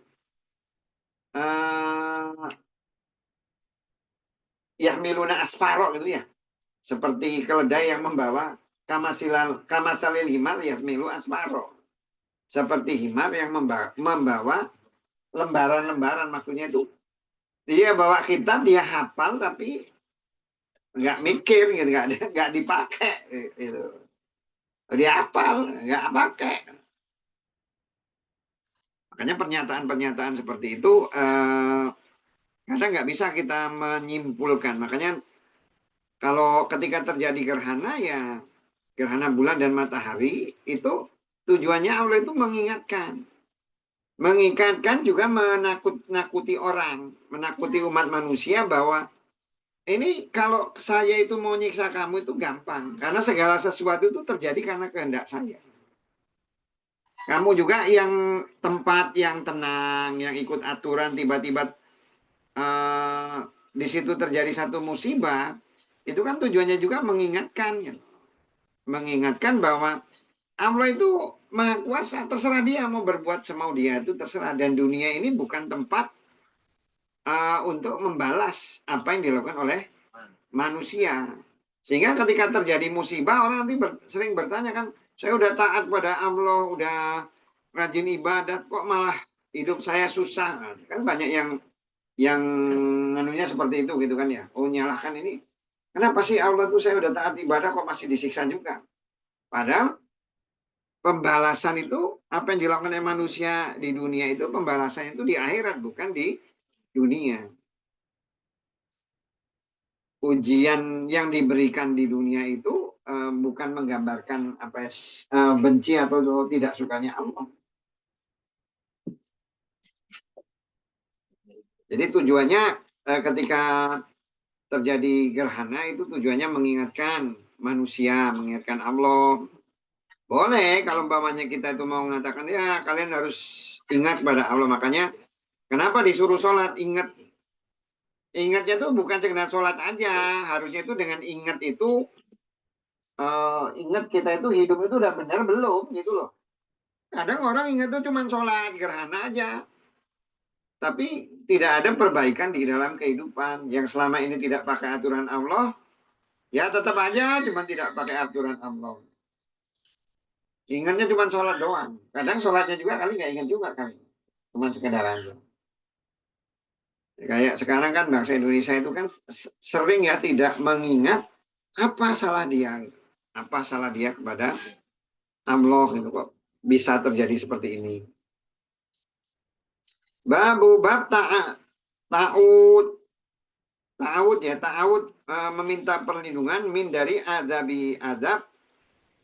Yahmiluna asfaro gitu ya. Seperti keledai yang membawa kamasalil himar yahmilu asfaro. Seperti himar yang membawa lembaran-lembaran, maksudnya itu dia bawa kitab dia hafal tapi nggak mikir gitu, nggak dipakai gitu. Dia hafal nggak pakai. Makanya pernyataan-pernyataan seperti itu kadang nggak bisa kita menyimpulkan. Makanya kalau ketika terjadi gerhana ya gerhana bulan dan matahari itu tujuannya Allah itu mengingatkan. Mengingatkan juga menakuti orang, menakuti umat manusia bahwa ini kalau saya itu mau nyiksa kamu itu gampang. Karena segala sesuatu itu terjadi karena kehendak saya. Kamu juga yang tempat yang tenang, yang ikut aturan, tiba-tiba di situ terjadi satu musibah, itu kan tujuannya juga mengingatkan. Gitu. Mengingatkan bahwa Allah itu maha kuasa, terserah dia mau berbuat semau dia itu terserah. Dan dunia ini bukan tempat untuk membalas apa yang dilakukan oleh manusia. Sehingga ketika terjadi musibah orang nanti sering bertanya kan, saya udah taat pada Allah, udah rajin ibadat, kok malah hidup saya susah. Kan banyak yang anunya seperti itu gitu kan ya. Oh nyalahkan ini. Kenapa sih Allah tuh saya udah taat ibadah kok masih disiksa juga? Padahal pembalasan itu apa yang dilakukan oleh manusia di dunia itu pembalasannya itu di akhirat bukan di dunia. Ujian yang diberikan di dunia itu bukan menggambarkan apa benci atau tidak sukanya Allah. Jadi tujuannya ketika terjadi gerhana itu tujuannya mengingatkan manusia, mengingatkan Allah. Boleh kalau umpamanya kita itu mau mengatakan ya kalian harus ingat pada Allah. Makanya kenapa disuruh sholat? Ingatnya tuh bukan sekedar sholat aja. Harusnya itu dengan ingat itu ingat kita itu hidup itu udah benar belum gitu loh. Kadang orang ingat tuh cuma sholat gerhana aja. Tapi tidak ada perbaikan di dalam kehidupan. Yang selama ini tidak pakai aturan Allah, ya tetap aja cuma tidak pakai aturan Allah. Ingatnya cuma sholat doang. Kadang sholatnya juga kali nggak ingat juga kali. Cuma sekedar aja. Kayak sekarang kan bangsa Indonesia itu kan sering ya tidak mengingat apa salah dia. Apa salah dia kepada Allah gitu kok. Bisa terjadi seperti ini. Bab ta'ud. Ta'awud ya, ta'awud meminta perlindungan min dari adabi adab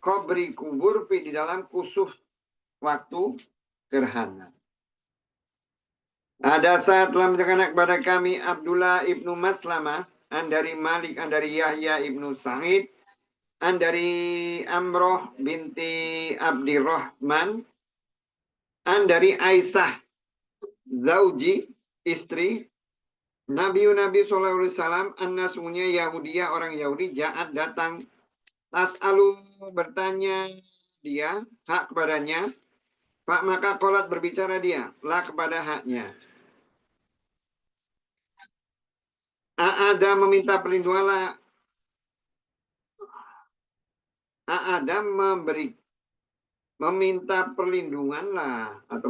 kubri kubur di dalam kusuh waktu gerhana. Ada saat telah menceritakan kepada kami Abdullah ibnu Maslamah, an dari Malik, an dari Yahya ibnu Sa'id, An dari Amroh binti Abdirrahman. An dari Aisyah zauji, istri Nabi Sallallahu Alaihi Wasallam, anna sungguhnya Yahudiya, orang Yahudi, jaat datang, tas'alu bertanya dia, hak kepadanya, Pak maka kolat berbicara dia, lah kepada haknya. A'ada meminta perlindungan, A'ada meminta perlindungan lah, atau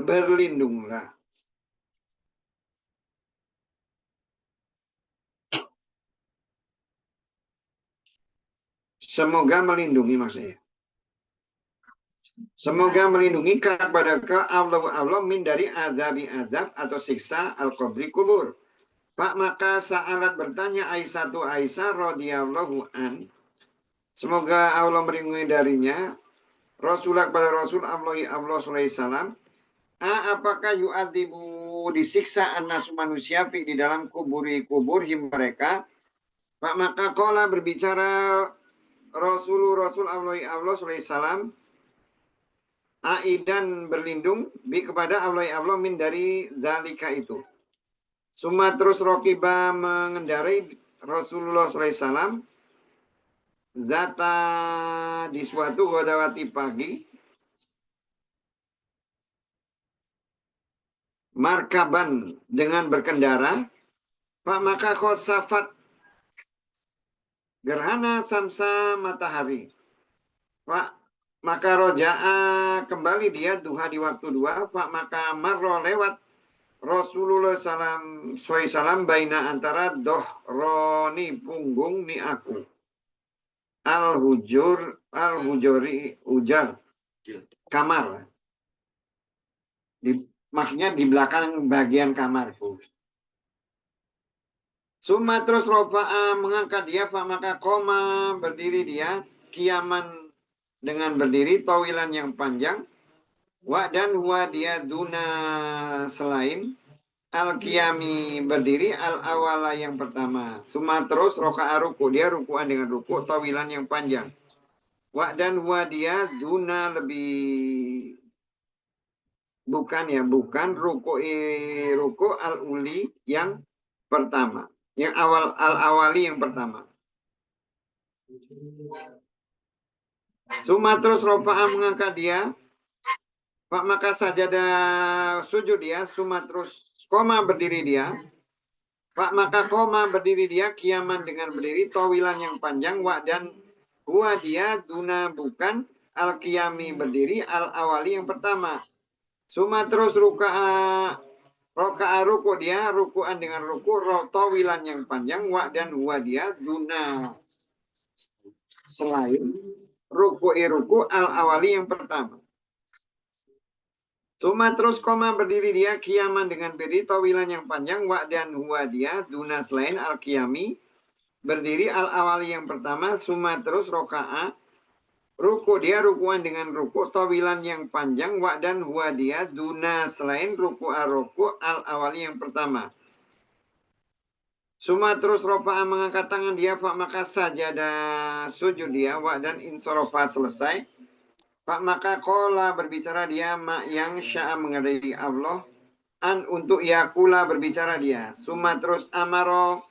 berlindunglah. Semoga melindungi maksudnya. Semoga melindungi kepada Allah min dari azab atau siksa al-qabri kubur. Pak maka saat bertanya Aisyah radhiyallahu an, semoga Allah melindungi darinya, Rasulullah kepada Rasul Allah sallallahu alaihi wasallam, apakah yu'adzibu disiksa anas manusia fi di dalam kubur mereka? Pak maka qala berbicara Rasul Allah sallallahu alaihi wasallam, aidan berlindung bi kepada Allah min dari zalika itu. Suma terus rokiba mengendarai Rasulullah SAW zata di suatu godawati pagi markaban dengan berkendara, Pak maka khosafat gerhana samsa matahari, Pak maka roja'a kembali dia duha di waktu dua, Pak maka marro lewat Rasulullah SAW baina antara dohroni punggung ni aku, al-hujuri ujar kamar, maksudnya di belakang bagian kamarku. Suma terus rofa'a mengangkat dia, Pak maka koma berdiri dia, kiaman dengan berdiri, tawilan yang panjang, wa dan huwa dia duna selain, al-qiyami berdiri, al-awala yang pertama. Suma terus roka'a ruku, dia rukuan dengan ruku, tawilan yang panjang. Wa dan huwa dia duna lebih, bukan ruku al-uli yang pertama. Yang al-awali yang pertama. Suma terus rofa'a mengangkat dia, Pak maka sajadah sujud dia, suma terus koma berdiri dia, Pak maka koma berdiri dia, kiaman dengan berdiri, tawilan yang panjang, wa dan huwa dia duna bukan, al-qiyami berdiri, al-awali yang pertama. Suma terus roka'a ruku dia, rukuan dengan ruku, tawilan yang panjang, wa dan huwa dia duna selain ruku al-awali yang pertama. Suma terus koma berdiri dia, kiaman dengan berdiri, tawilan yang panjang, wa dan huwa dia duna selain al-qiyami berdiri, al-awali yang pertama. Suma terus roka'a ruku dia, rukuan dengan ruku, tawilan yang panjang, wa dan huwa dia duna selain ruku al-awali yang pertama. Suma terus rofa'a mengangkat tangan dia, Pak maka sajadah sujud dia, wa dan insorofa selesai, Pak maka kola berbicara dia, mak yang sya'a mengenai Allah, an untuk yakula berbicara dia. Suma terus amaro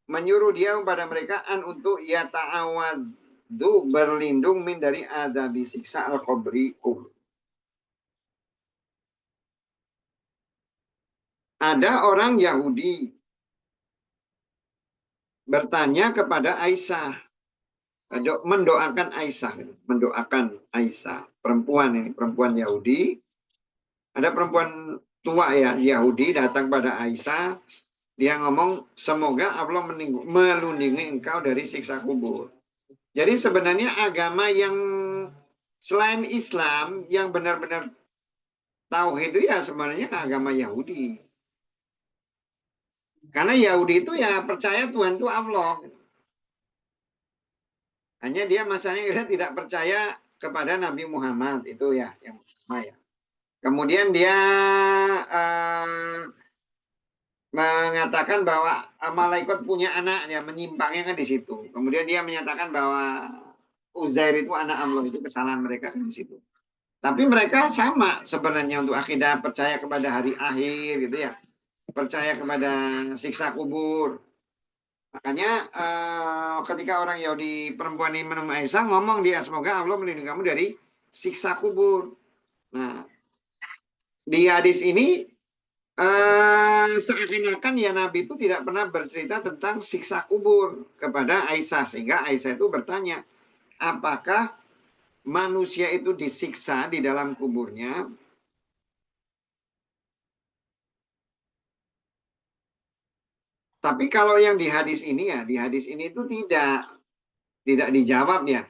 menyuruh dia kepada mereka, an untuk yata'awadu berlindung min dari adabi siksa al-qabri. Ada orang Yahudi bertanya kepada Aisyah, mendoakan Aisyah, perempuan Yahudi. Ada perempuan tua ya Yahudi datang pada Aisyah, dia ngomong semoga Allah melindungi engkau dari siksa kubur. Jadi sebenarnya agama yang selain Islam yang benar-benar tauhid itu ya sebenarnya agama Yahudi. Karena Yahudi itu ya percaya Tuhan itu Allah. Hanya dia masalahnya tidak percaya kepada Nabi Muhammad itu ya yang pertama ya. Kemudian dia mengatakan bahwa malaikat punya anaknya, menyimpangnya kan di situ. Kemudian dia menyatakan bahwa Uzair itu anak Allah, itu kesalahan mereka kan di situ. Tapi mereka sama sebenarnya untuk akidah, percaya kepada hari akhir gitu ya, percaya kepada siksa kubur. Makanya ketika orang Yahudi perempuan ini menemui Aisyah, ngomong dia, semoga Allah melindungi kamu dari siksa kubur. Nah, di hadis ini seakan-akan ya Nabi itu tidak pernah bercerita tentang siksa kubur kepada Aisyah, sehingga Aisyah itu bertanya, apakah manusia itu disiksa di dalam kuburnya? Tapi kalau yang di hadis ini ya, di hadis ini itu tidak dijawab ya.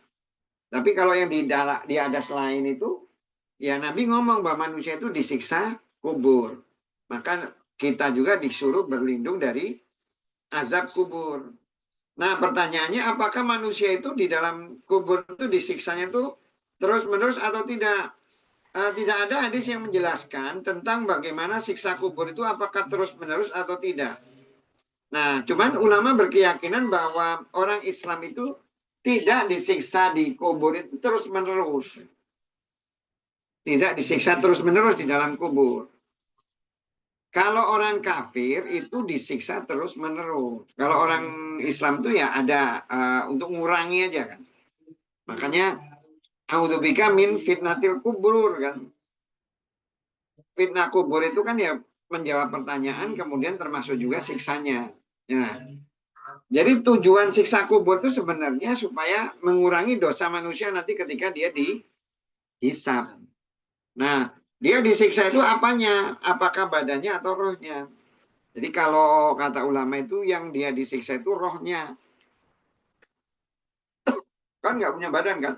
Tapi kalau yang di hadis lain itu, ya Nabi ngomong bahwa manusia itu disiksa kubur. Maka kita juga disuruh berlindung dari azab kubur. Nah pertanyaannya apakah manusia itu di dalam kubur itu disiksanya itu terus-menerus atau tidak? Tidak ada hadis yang menjelaskan tentang bagaimana siksa kubur itu apakah terus-menerus atau tidak. Nah, cuman ulama berkeyakinan bahwa orang Islam itu tidak disiksa di kubur itu terus-menerus. Tidak disiksa terus-menerus di dalam kubur. Kalau orang kafir itu disiksa terus-menerus. Kalau orang Islam itu ya ada untuk ngurangi aja kan. Makanya a'udzubika min fitnatil kubur kan. Fitnah kubur itu kan ya menjawab pertanyaan kemudian termasuk juga siksanya. Ya. Jadi tujuan siksa kubur itu sebenarnya supaya mengurangi dosa manusia nanti ketika dia dihisab. Nah, dia disiksa itu apanya? Apakah badannya atau rohnya? Jadi kalau kata ulama itu yang dia disiksa itu rohnya. Kan nggak punya badan kan?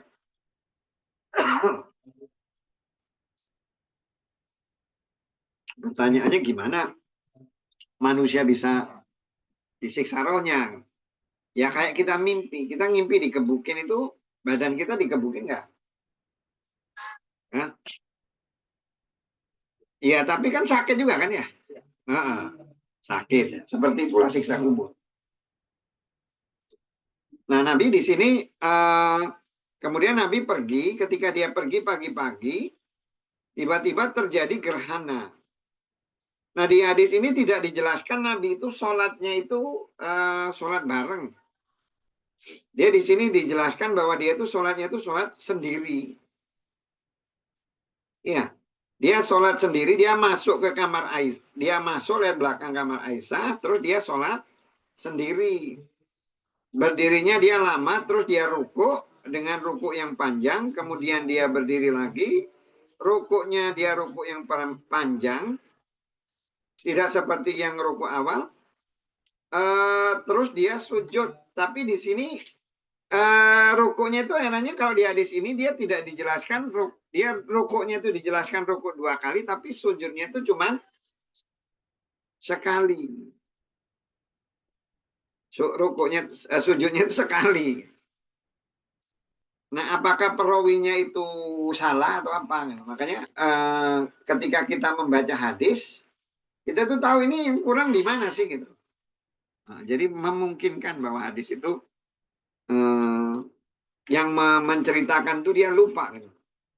Pertanyaannya gimana manusia bisa disiksa rohnya? Ya kayak kita mimpi. Kita ngimpi dikebukin itu, badan kita dikebukin nggak? Hah? Iya, tapi kan sakit juga kan ya? Sakit. Seperti pula siksa kubur. Nah, Nabi di sini kemudian Nabi pergi, ketika dia pergi pagi-pagi, tiba-tiba terjadi gerhana. Nah, di hadis ini tidak dijelaskan Nabi itu sholatnya itu sholat bareng. Dia di sini dijelaskan bahwa dia itu sholatnya itu sholat sendiri. Iya, dia sholat sendiri, dia masuk ke kamar Aisyah, dia masuk lihat belakang kamar Aisyah, terus dia sholat sendiri. Berdirinya dia lama, terus dia ruku dengan ruku yang panjang, kemudian dia berdiri lagi, rukuknya dia ruku yang panjang, tidak seperti yang ruku awal. Terus dia sujud, tapi di sini rukunya itu enaknya kalau di hadis ini dia tidak dijelaskan, dia rukunya itu dijelaskan ruku 2 kali, tapi sujudnya itu cuma sekali. Rukunya, sujudnya itu sekali. Nah, apakah perawinya itu salah atau apa? Makanya ketika kita membaca hadis, kita tuh tahu ini yang kurang di mana sih gitu. Nah, jadi memungkinkan bahwa hadis itu yang menceritakan tuh dia lupa gitu.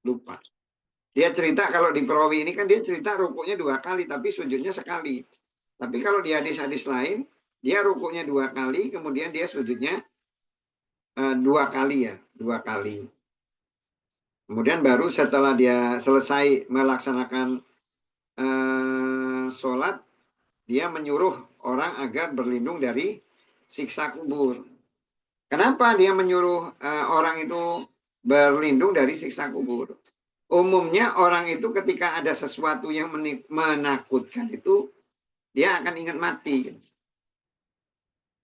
Lupa. Dia cerita kalau di perawi ini kan dia cerita rukuknya 2 kali tapi sujudnya sekali. Tapi kalau di hadis-hadis lain dia rukuknya 2 kali kemudian dia sujudnya 2 kali ya, 2 kali. Kemudian baru setelah dia selesai melaksanakan sholat, dia menyuruh orang agar berlindung dari siksa kubur. Kenapa dia menyuruh orang itu berlindung dari siksa kubur? Umumnya orang itu ketika ada sesuatu yang menakutkan itu, dia akan ingat mati.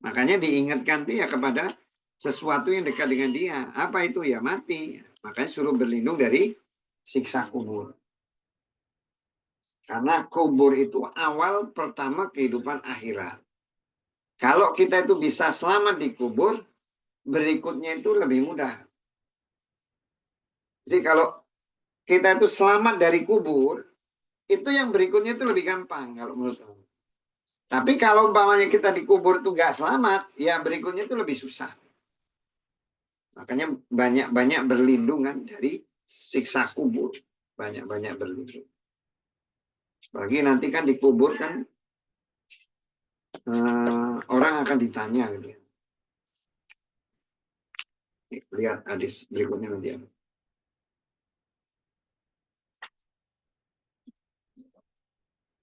Makanya diingatkan itu ya kepada sesuatu yang dekat dengan dia. Apa itu ya? Mati. Makanya suruh berlindung dari siksa kubur. Karena kubur itu awal pertama kehidupan akhirat. Kalau kita itu bisa selamat di kubur, berikutnya itu lebih mudah. Jadi kalau kita itu selamat dari kubur, itu yang berikutnya itu lebih gampang kalau menurut saya. Tapi kalau umpamanya kita dikubur itu nggak selamat, ya berikutnya itu lebih susah. Makanya banyak-banyak berlindungan dari siksa kubur. Banyak-banyak berlindung. Bagi nanti kan dikubur kan orang akan ditanya gitu ya. Lihat hadis berikutnya nanti.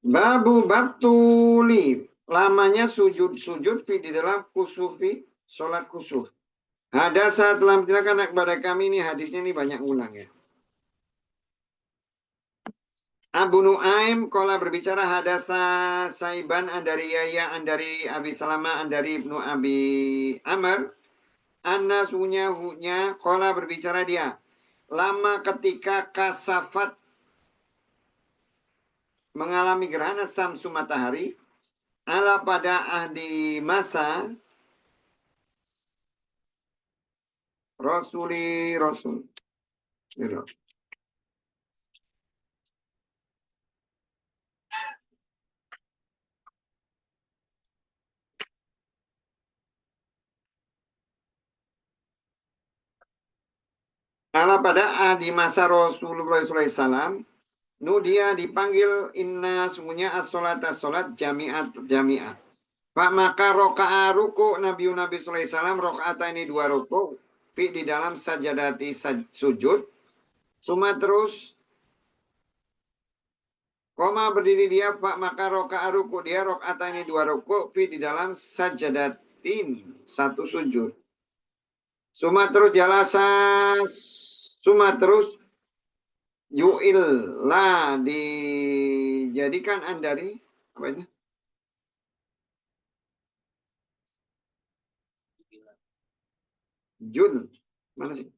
Babu bab tuli. Lamanya sujud-sujud di dalam kusufi, sholat kusuf. Hadasa telah menceritakan kepada kami ini hadisnya ini banyak ulang ya. Abu Nuaim kola berbicara hadasa Saiban dari Yahya dari Abi Salama dari Ibnu Abi Amr. Anna hunya kola berbicara dia. Lama ketika kasafat mengalami gerhana samsu matahari ala pada ahdi masa Rasul. Gitu. Ala pada ahdi masa Rasulullah SAW, dia dipanggil inna semuanya as-solat jami'at. Pak maka roka'a ruku Nabi SAW rokaat ini 2 ruku di dalam sajadati sujud. Suma terus koma berdiri dia Pak maka roka'a ruku dia rokaat ini 2 ruku di dalam sajadatin 1 sujud. Suma terus suma terus yu'il lah dijadikan andari apa itu? Jul mana sih?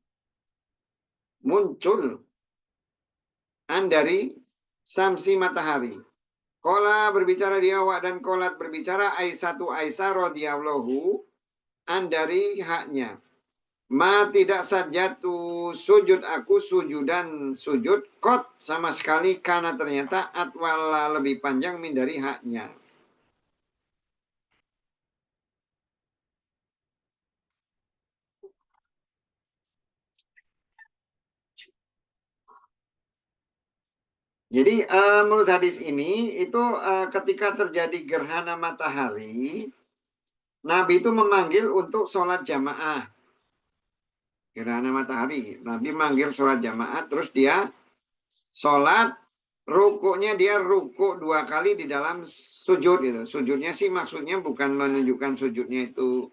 Muncul andari samsi matahari. Kola berbicara dia dan kolat berbicara Aisyah radhiyallahu andari haknya. Ma tidak sajatu sujud aku sujudan sujud kot sama sekali karena ternyata atwala lebih panjang min dari haknya. Jadi menurut hadis ini itu ketika terjadi gerhana matahari, Nabi itu memanggil untuk sholat jamaah. Gerhana matahari, Nabi manggil sholat jamaah, terus dia sholat, rukuknya dia rukuk 2 kali di dalam sujud gitu. Sujudnya sih maksudnya bukan menunjukkan sujudnya itu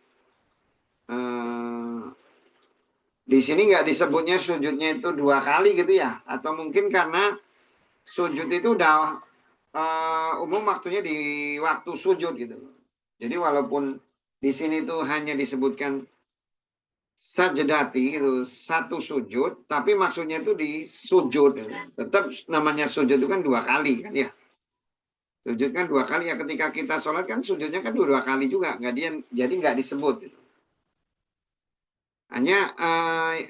di sini nggak disebutnya sujudnya itu 2 kali gitu ya, atau mungkin karena sujud itu udah umum waktunya di waktu sujud gitu. Jadi walaupun di sini tuh hanya disebutkan sajadati itu 1 sujud, tapi maksudnya itu di sujud. Tetap namanya sujud itu kan 2 kali kan ya. Sujud kan 2 kali ya, ketika kita sholat kan sujudnya kan 2 kali juga, jadi nggak disebut. Gitu. Hanya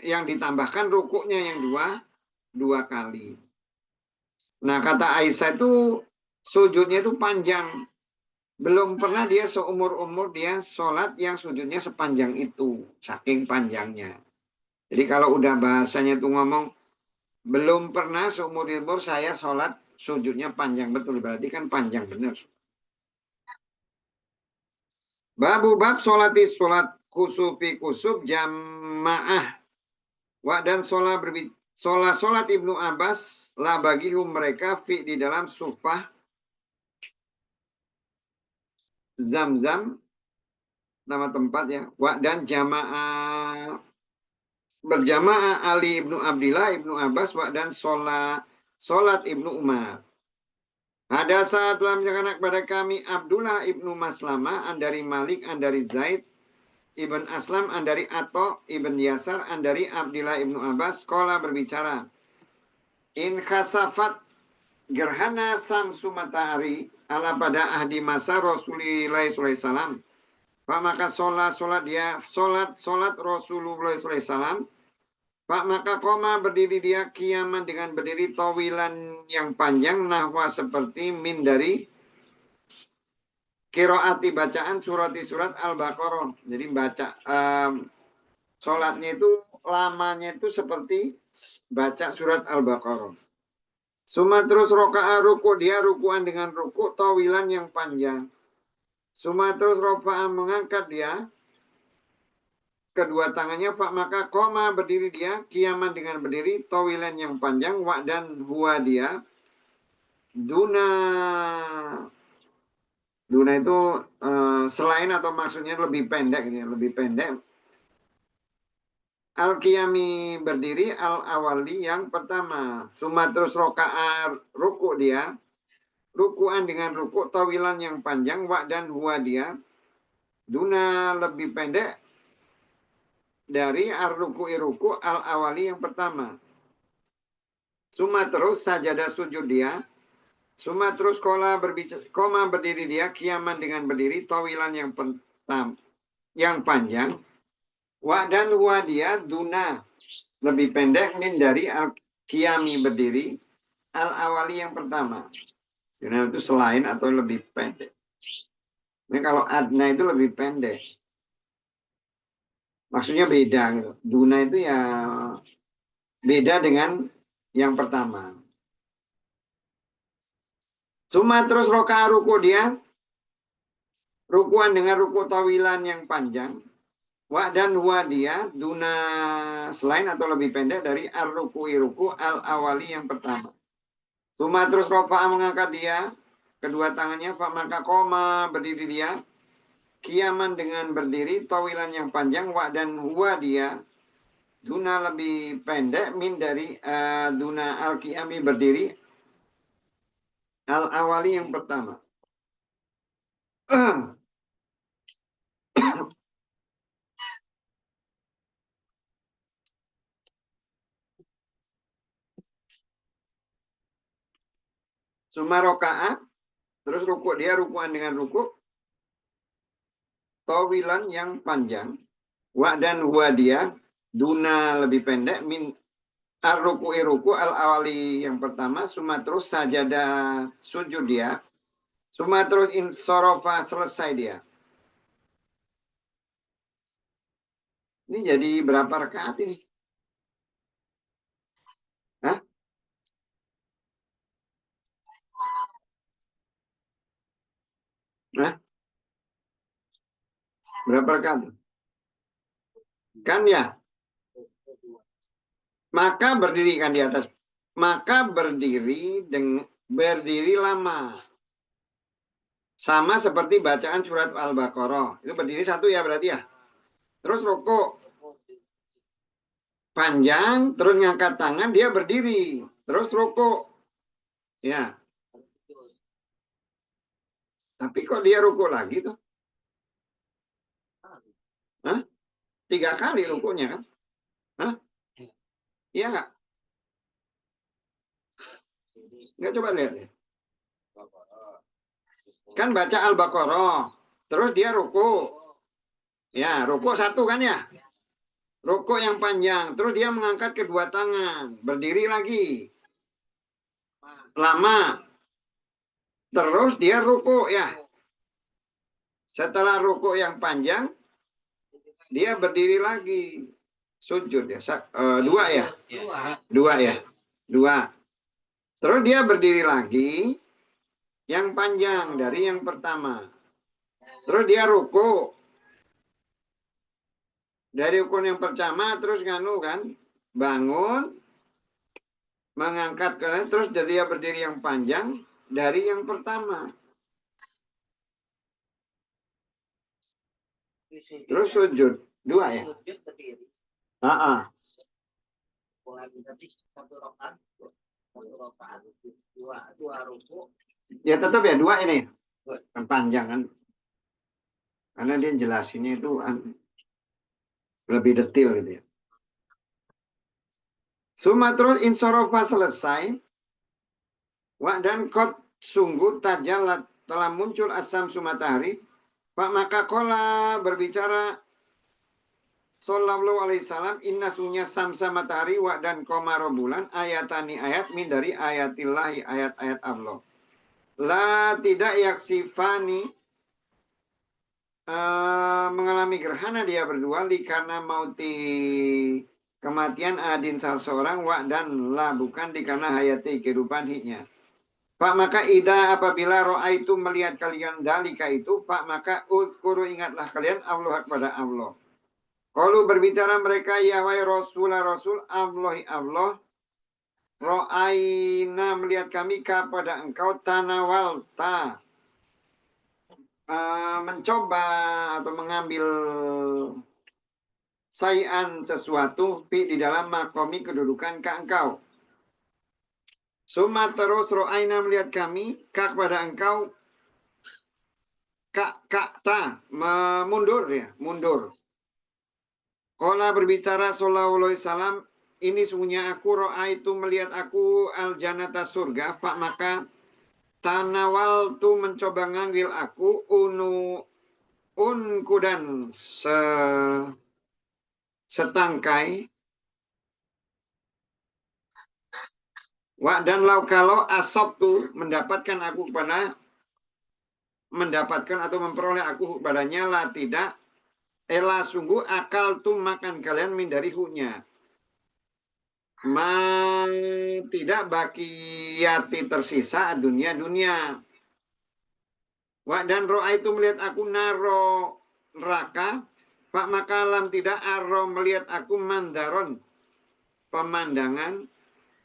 yang ditambahkan rukuknya yang 2 kali. Nah kata Aisyah itu sujudnya itu panjang. Belum pernah dia seumur-umur dia sholat yang sujudnya sepanjang itu. Saking panjangnya. Jadi kalau udah bahasanya itu ngomong, belum pernah seumur-umur saya sholat sujudnya panjang betul. Berarti kan panjang benar. Bab sholat kusufi kusuf jamaah. Dan sholat Ibnu Abbas lah bagi mereka di dalam sufah Zam-Zam nama tempat ya. Dan jamaah berjamaah Ali Ibnu Abdillah Ibnu Abbas dan sholat Ibnu Umar. Ada saat telah menjelaskan kepada kami Abdullah Ibnu Maslama dari Malik dari Zaid Ibn Aslam dari Ato Ibn Yasar dari Abdillah Ibnu Abbas sekolah berbicara. In khasafat gerhana samsu matahari ala pada ahdi masa Rasulullah SAW. Maka sholat Rasulullah SAW Pak maka koma berdiri dia kiaman dengan berdiri tawilan yang panjang nahwa seperti min dari kiroati bacaan surat Al-Baqarah. Jadi baca sholatnya itu lamanya itu seperti baca surat Al-Baqarah. Suma terus roka'a ruku dia rukuan dengan ruku tawilan yang panjang. Suma terus rofa'a mengangkat dia kedua tangannya pak maka koma berdiri dia kiaman dengan berdiri tawilan yang panjang wa dan huwa dia duna itu selain atau maksudnya lebih pendek ya, lebih pendek. Al-qiyami berdiri al-awali yang pertama. Suma terus roka'a ruku dia rukuan dengan ruku tawilan yang panjang wa dan huwa dia duna lebih pendek dari ar-ruku'i ruku al-awali yang pertama. Suma terus sajadah sujud dia. Suma terus koma berdiri dia kiaman dengan berdiri tawilan yang panjang. Wa dan huwa dia duna lebih pendek min dari al-qiyami berdiri al-awali yang pertama. Duna itu selain atau lebih pendek. Ini kalau adna itu lebih pendek. Maksudnya beda gitu. Duna itu ya beda dengan yang pertama. Suma terus roka ruku dia. Rukuan dengan ruku tawilan yang panjang. Wa dan huwa dia duna selain atau lebih pendek dari ar-ruku'i ruku al-awali yang pertama. Suma terus rofa'a mengangkat dia. Kedua tangannya maka koma berdiri dia. Kiaman dengan berdiri tawilan yang panjang wa dan huwa dia duna lebih pendek min dari duna al-qiyami berdiri al-awali yang pertama. Suma roka'a terus ruku dia rukuan dengan ruku tawilan yang panjang wa dan huwa dia duna lebih pendek min ar-ruku'i ruku al-awali yang pertama. Suma terus sajadah sujud dia. Suma terus insorofa selesai dia. Ini jadi berapa rakaat ini? Hah? Hah? Berapa rakaat? Kan ya? Maka berdiri kan di atas. Maka berdiri lama. Sama seperti bacaan surat Al-Baqarah. Itu berdiri satu ya berarti ya. Terus rukuk. Panjang, terus ngangkat tangan, dia berdiri. Terus rukuk. Ya. Tapi kok dia rukuk lagi tuh? Hah? 3 kali rukuknya kan? Hah? Iya nggak? Nggak coba lihat ya. Kan baca Al-Baqarah. Terus dia rukuk. Ya, rukuk satu kan ya? Rukuk yang panjang. Terus dia mengangkat kedua tangan. Berdiri lagi. Lama. Terus dia rukuk ya. Setelah rukuk yang panjang, dia berdiri lagi. Sujud ya. 2 ya? 2 ya? 2. Terus dia berdiri lagi. Yang panjang dari yang pertama. Terus dia rukuk. Dari rukun yang pertama terus nganu kan. Bangun. Mengangkat kalian. Terus dia berdiri yang panjang. Dari yang pertama. Terus sujud. 2 ya? Sujud berdiri. Satu rakaat, dua ruku. Ya tetap ya 2 ini. Kan panjang kan. Karena dia jelasinnya itu lebih detail gitu ya. Sumatrul insorofa selesai. Wa dan kot sungguh tajalat telah muncul asam sumatahari. Pak maka kola berbicara Sallallahu alaihi wasallam, inna sunya samsa matahari wa dan komaro bulan ayatani ayat min dari ayatillahi ayat-ayat Allah. La tidak yaksifani mengalami gerhana dia berdua karena mauti kematian adin salah seorang wa dan la bukan karena hayati kehidupan hidupnya. Pak maka ida apabila roa itu melihat kalian dalika itu, Pak maka uzkuru ingatlah kalian Allah kepada Allah. Kalau berbicara mereka ya wahai Rasulullah Rasul Allah ro'aina melihat kami kepada engkau tanawalta mencoba atau mengambil sayan sesuatu di dalam makomi kedudukan ke engkau. Suma terus ro'aina melihat kami kepada engkau ta mundur ya, mundur. Qala berbicara sallallahu alaihi wasallam, ini sungguhnya aku ro'a itu melihat aku al jannata surga, Pak maka tanawal tu mencoba ngambil aku unku dan setangkai. Wa dan lau kalau asab tu mendapatkan aku kepada mendapatkan atau memperoleh aku kepadanya lah tidak ela sungguh akal tu makan kalian min dari hunya. Ma tidak bakiyati tersisa dunia. Wa dan ro'a itu melihat aku naro neraka. Pak maka lam tidak arro melihat aku mandaron pemandangan.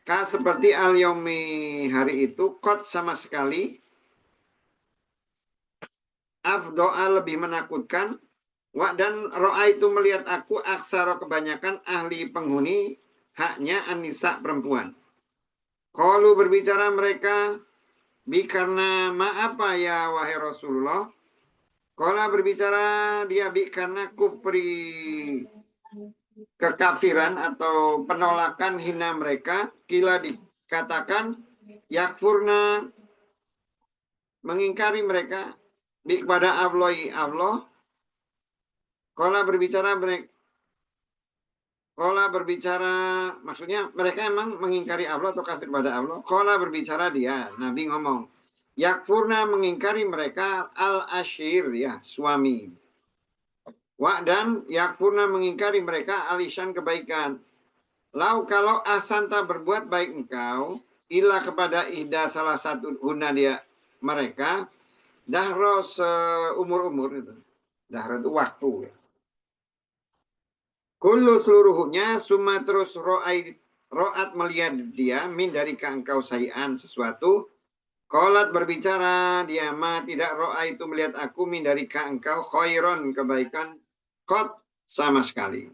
Seperti al-yaumi hari itu kot sama sekali afdoa lebih menakutkan wa dan ro'a itu melihat aku aksara kebanyakan ahli penghuni haknya anisa perempuan. Kalau berbicara mereka karena apa ya wahai Rasulullah. Kalau berbicara dia karena kufri kekafiran atau penolakan hina mereka, kila dikatakan yakfurna mengingkari mereka kepada Allah. Kalau berbicara maksudnya mereka emang mengingkari Allah atau kafir pada Allah. Kalau berbicara dia Nabi ngomong yakfurna mengingkari mereka al-ashir ya suami. Wa dan yakfurna mengingkari mereka alisan kebaikan. Lau kalau asanta berbuat baik engkau, ila kepada ida salah satu guna dia mereka, dahro seumur-umur itu. Dahro itu waktu. Kullu seluruhnya, summa terus ro'at melihat dia, min dari ke engkau sayan sesuatu. Kolat berbicara, dia tidak ro'a itu melihat aku, min dari ke engkau khairon kebaikan. Kot sama sekali.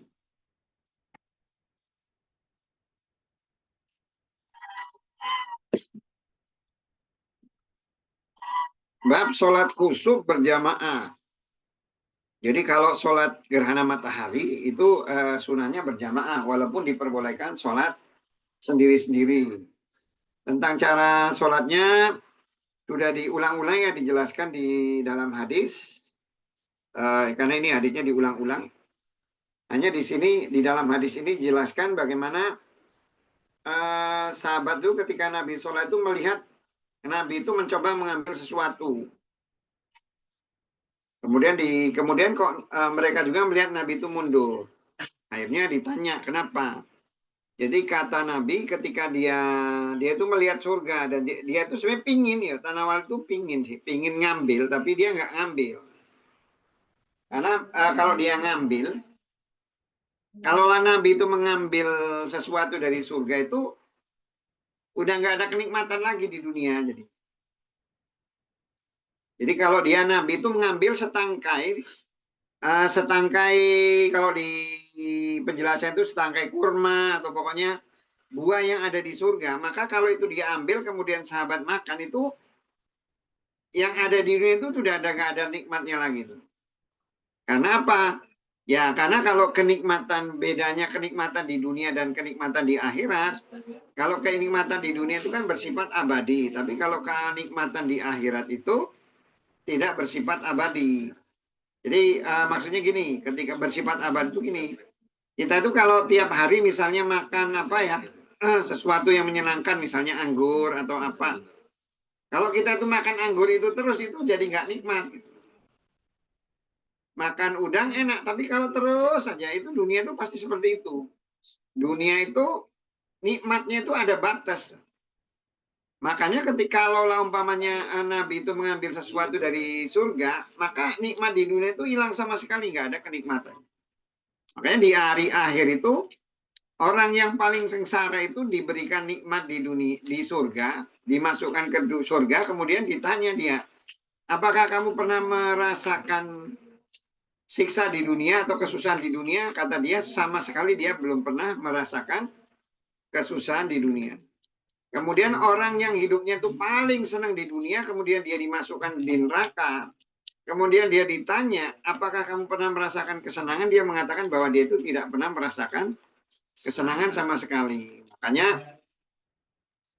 Bab sholat kusuf berjamaah. Jadi kalau sholat gerhana matahari itu sunahnya berjamaah. Walaupun diperbolehkan sholat sendiri-sendiri. Tentang cara sholatnya sudah diulang-ulang ya dijelaskan di dalam hadis. Karena ini hadisnya diulang-ulang. Hanya di sini, di dalam hadis ini dijelaskan bagaimana sahabat itu ketika Nabi sholat itu melihat Nabi itu mencoba mengambil sesuatu. Kemudian kok mereka juga melihat Nabi itu mundur. Akhirnya ditanya kenapa. Jadi kata Nabi ketika dia itu melihat surga dan dia itu sebenarnya pingin ya Tanawal itu pingin ngambil tapi dia nggak ngambil. Karena kalau dia ngambil, kalau Nabi itu mengambil sesuatu dari surga itu udah nggak ada kenikmatan lagi di dunia Jadi kalau dia Nabi itu mengambil setangkai kalau di penjelasan itu setangkai kurma atau pokoknya buah yang ada di surga. Maka kalau itu dia ambil kemudian sahabat makan itu yang ada di dunia itu sudah nggak ada nikmatnya lagi tuh. Karena apa? Ya karena kalau bedanya kenikmatan di dunia dan kenikmatan di akhirat. Kalau kenikmatan di dunia itu kan bersifat abadi. Tapi kalau kenikmatan di akhirat itu tidak bersifat abadi. Jadi maksudnya gini, ketika bersifat abadi itu gini, Kita itu kalau tiap hari misalnya makan apa ya, sesuatu yang menyenangkan, misalnya anggur atau apa. Kalau kita itu makan anggur itu terus, itu jadi nggak nikmat. Makan udang enak, tapi kalau terus saja, itu dunia itu pasti seperti itu. Dunia itu nikmatnya itu ada batas. Makanya ketika kalau umpamanya Nabi itu mengambil sesuatu dari surga, maka nikmat di dunia itu hilang sama sekali, nggak ada kenikmatan. Makanya di hari akhir itu orang yang paling sengsara itu diberikan nikmat di dunia, di surga, dimasukkan ke surga, kemudian ditanya dia, apakah kamu pernah merasakan siksa di dunia atau kesusahan di dunia? Kata dia, sama sekali dia belum pernah merasakan kesusahan di dunia. Kemudian orang yang hidupnya itu paling senang di dunia, kemudian dia dimasukkan di neraka. Kemudian dia ditanya, apakah kamu pernah merasakan kesenangan? Dia mengatakan bahwa dia itu tidak pernah merasakan kesenangan sama sekali. Makanya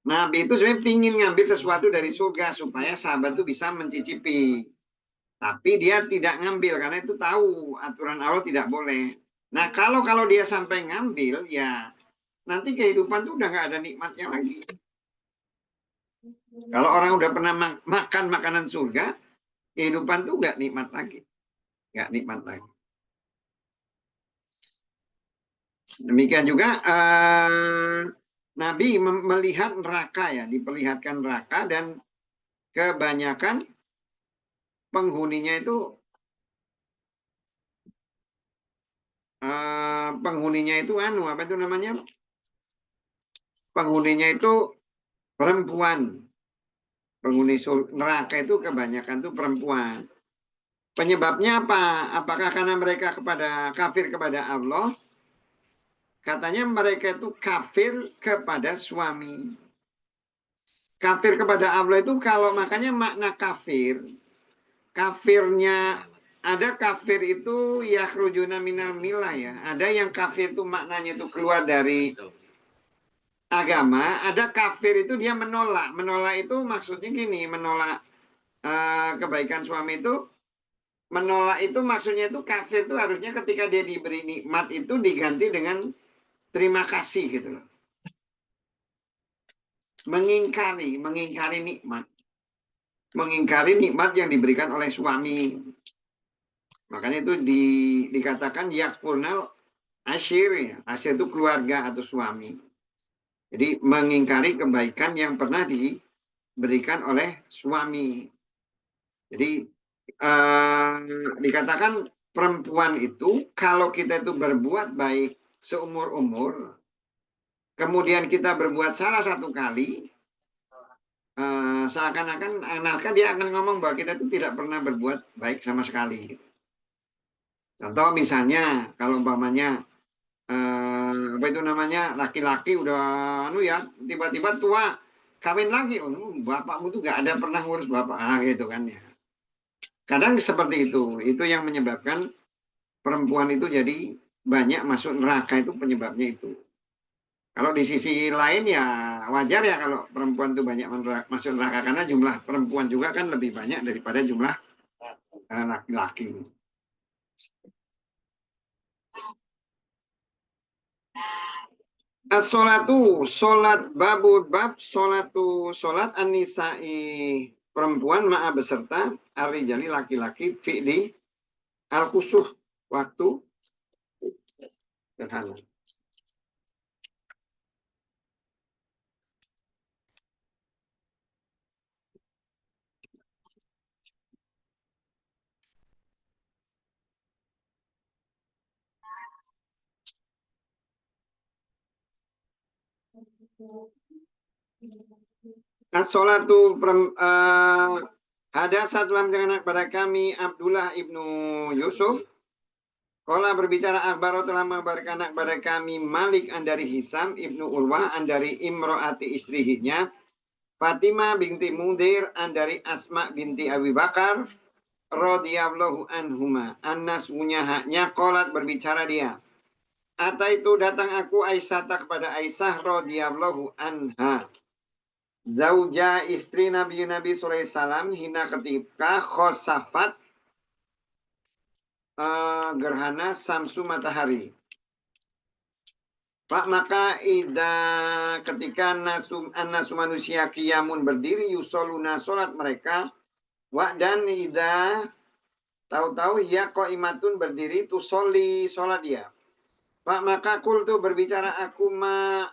Nabi itu sebenarnya ingin ngambil sesuatu dari surga supaya sahabat itu bisa mencicipi. Tapi dia tidak ngambil karena itu tahu aturan Allah tidak boleh. Nah kalau dia sampai ngambil, ya nanti kehidupan tuh udah nggak ada nikmatnya lagi. Kalau orang udah pernah makan makanan surga, kehidupan tuh nggak nikmat lagi. Nggak nikmat lagi. Demikian juga Nabi melihat neraka ya, diperlihatkan neraka dan kebanyakan penghuninya itu apa itu namanya? Penghuninya itu perempuan. Penghuni neraka itu kebanyakan tuh perempuan. Penyebabnya apa? Apakah karena mereka kafir kepada Allah? Katanya mereka itu kafir kepada suami. Kafir kepada Allah itu kalau makanya makna kafir. Kafirnya ada kafir itu yakhrujuna minal milah ya. Ada yang kafir itu maknanya itu keluar dari agama, ada kafir itu dia menolak. Menolak itu maksudnya gini, menolak kebaikan suami itu, menolak itu maksudnya itu kafir itu harusnya ketika dia diberi nikmat itu diganti dengan terima kasih gitu loh. Mengingkari nikmat. Mengingkari nikmat yang diberikan oleh suami. Makanya itu dikatakan yakfurnal asyir ya. Asyir itu keluarga atau suami. Jadi mengingkari kebaikan yang pernah diberikan oleh suami. Jadi dikatakan perempuan itu kalau kita itu berbuat baik seumur-umur, kemudian kita berbuat salah satu kali, seakan-akan dia akan ngomong bahwa kita itu tidak pernah berbuat baik sama sekali. Contoh misalnya kalau umpamanya apa itu namanya laki-laki udah tiba-tiba tua kawin lagi, bapakmu tuh gak ada pernah ngurus bapak gitu kan ya. Kadang seperti itu yang menyebabkan perempuan itu jadi banyak masuk neraka, itu penyebabnya itu. Kalau di sisi lain ya wajar ya kalau perempuan itu banyak masuk neraka karena jumlah perempuan juga kan lebih banyak daripada jumlah laki-laki. As-sholatu, sholat bab sholat an-nisa'i perempuan ma'a beserta ar-rijali laki-laki fi'li al-khusuh waktu gerhana. As-sholatu hadasat dalam jangan pada kami Abdullah ibnu Yusuf. Kala berbicara Akbaro telah mengabarkan anak pada kami Malik andari Hisam ibnu Urwah andari Imro'ati istrihinya Fatimah binti Mundir andari Asma binti Abi Bakar radhiyallahu anhuma. Anas punya haknya kolat berbicara dia. Ata itu datang aku Aisyah kepada Aisyah radhiyallahu anha. Zauja istri Nabi sallallahu alaihi wasallam hina ketika khosafat gerhana samsu matahari. Pak maka ketika nasu manusia kiamun berdiri yusoluna solat mereka dan tahu-tahu ya qaimatun berdiri tusolli solat dia. Pak maka kul tuh berbicara aku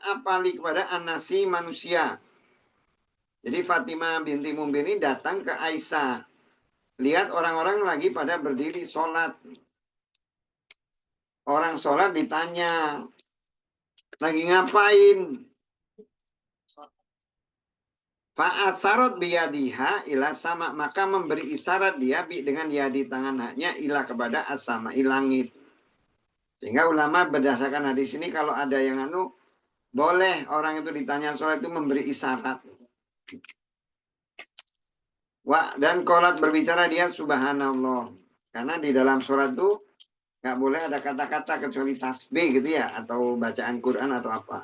apali kepada anasi manusia. Jadi Fatimah binti Mumbini datang ke Aisyah. Lihat orang-orang lagi pada berdiri sholat. Orang sholat ditanya, lagi ngapain? Fa'asarot biyadiha ila sama. Maka memberi isyarat dia dengan yadi tangan haknya ila kepada asama langit. Sehingga ulama berdasarkan hadis ini kalau ada yang boleh orang itu ditanya sholat itu memberi isyarat. Dan qolat berbicara dia subhanallah. Karena di dalam surat itu nggak boleh ada kata-kata kecuali tasbih gitu ya. Atau bacaan Quran atau apa.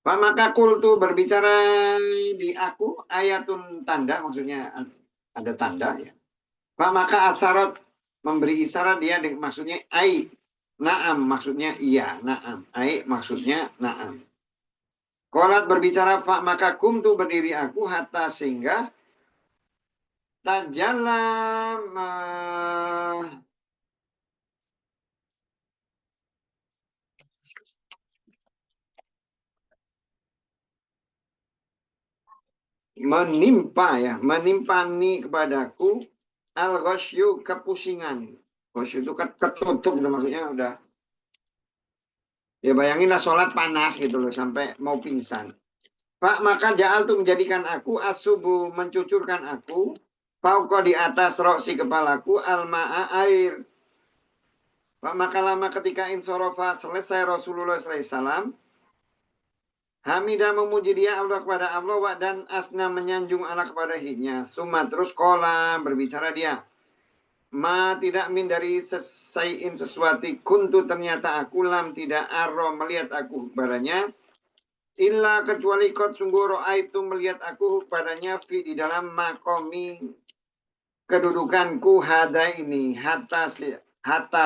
Pak maka kul tuh berbicara di aku ayatun tanda. Maksudnya ada tanda ya. Pak maka asyarat memberi isyarat dia maksudnya ai. Naam maksudnya iya. Naam. Ai maksudnya naam. Qolat berbicara Pak maka kum tuh berdiri aku hatta sehingga tajallam menimpani kepadaku al-ghasyu kepusingan. Ghasyu itu ketutup maksudnya udah. Ya bayanginlah sholat panas gitu loh sampai mau pingsan. Pak maka ja'al tuh menjadikan aku asubu mencucurkan aku fauqa di atas roksi kepalaku al-ma'a air. Pak maka lama ketika insorofa selesai Rasulullah SAW Hamidah memuji dia Allah kepada Allah dan asna menyanjung Allah kepada hidnya. Suma terus kola berbicara dia. Tidak min dari sesain sesuatu kuntu ternyata aku tidak arro melihat aku kepadanya. Illa kecuali kot sungguh ro'a itu melihat aku kepadanya di dalam makomi kedudukanku hada ini hatta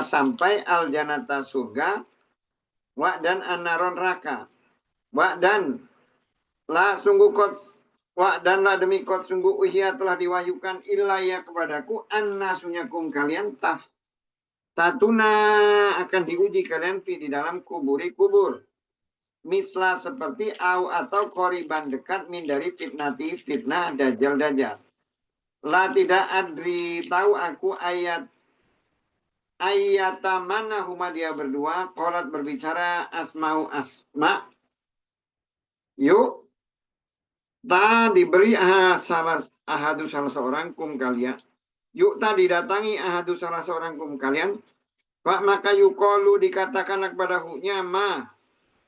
sampai al janata surga dan anaron raka. Dan sungguh kot dan demi kot sungguh uhya telah diwahyukan ilaya kepadaku annasunyakum kalian tatuna akan diuji kalian di dalam kubur. Misla seperti atau koriban dekat min dari fitnah dajjal. La tidak adri tahu aku ayata huma dia berdua qolat berbicara asma yuk diberi salah seorang kum kalian yuk didatangi salah seorang kum kalian Pak maka yukolu dikatakan kepada huknya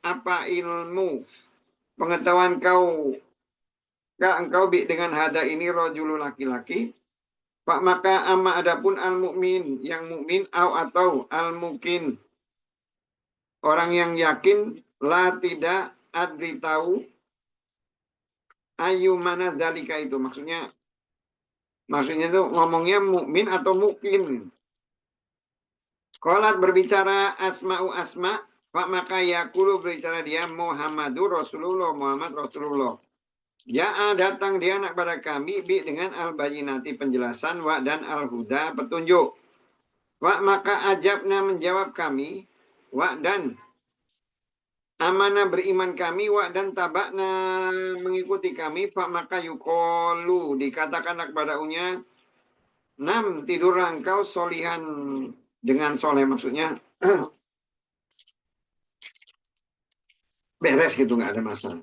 apa ilmu pengetahuan engkau dengan hada ini rojulu laki-laki Pak maka amma adapun al-mu'min yang mukmin atau al-mukin orang yang yakin tidak adri tahu ayu mana dalika itu maksudnya itu ngomongnya mukmin atau mukin. Qolat berbicara asma Pak maka yakulu berbicara dia Muhammadur Rasulullah Muhammad Rasulullah. Ya datang dia anak pada kami dengan al-bayinati penjelasan dan al-huda petunjuk. Maka ajabna menjawab kami dan amanah beriman kami dan tabakna mengikuti kami Pak maka yukolu dikatakan kepada unya tidur engkau solihan dengan soleh maksudnya beres gitu nggak ada masalah.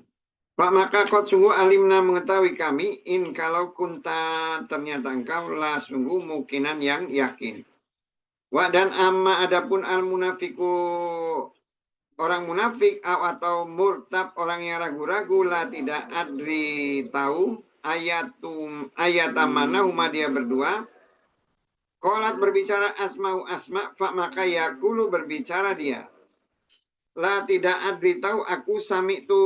Pak maka kot sungguh alimna mengetahui kami kalau kunta ternyata engkau sungguh mukinan yang yakin. Dan amma adapun al munafiku orang munafik atau murtab orang yang ragu-ragu tidak adri tahu ayatam mana huma dia berdua. Qolat berbicara asma Pak maka yakulu berbicara dia. Tidak adri tahu aku sami tu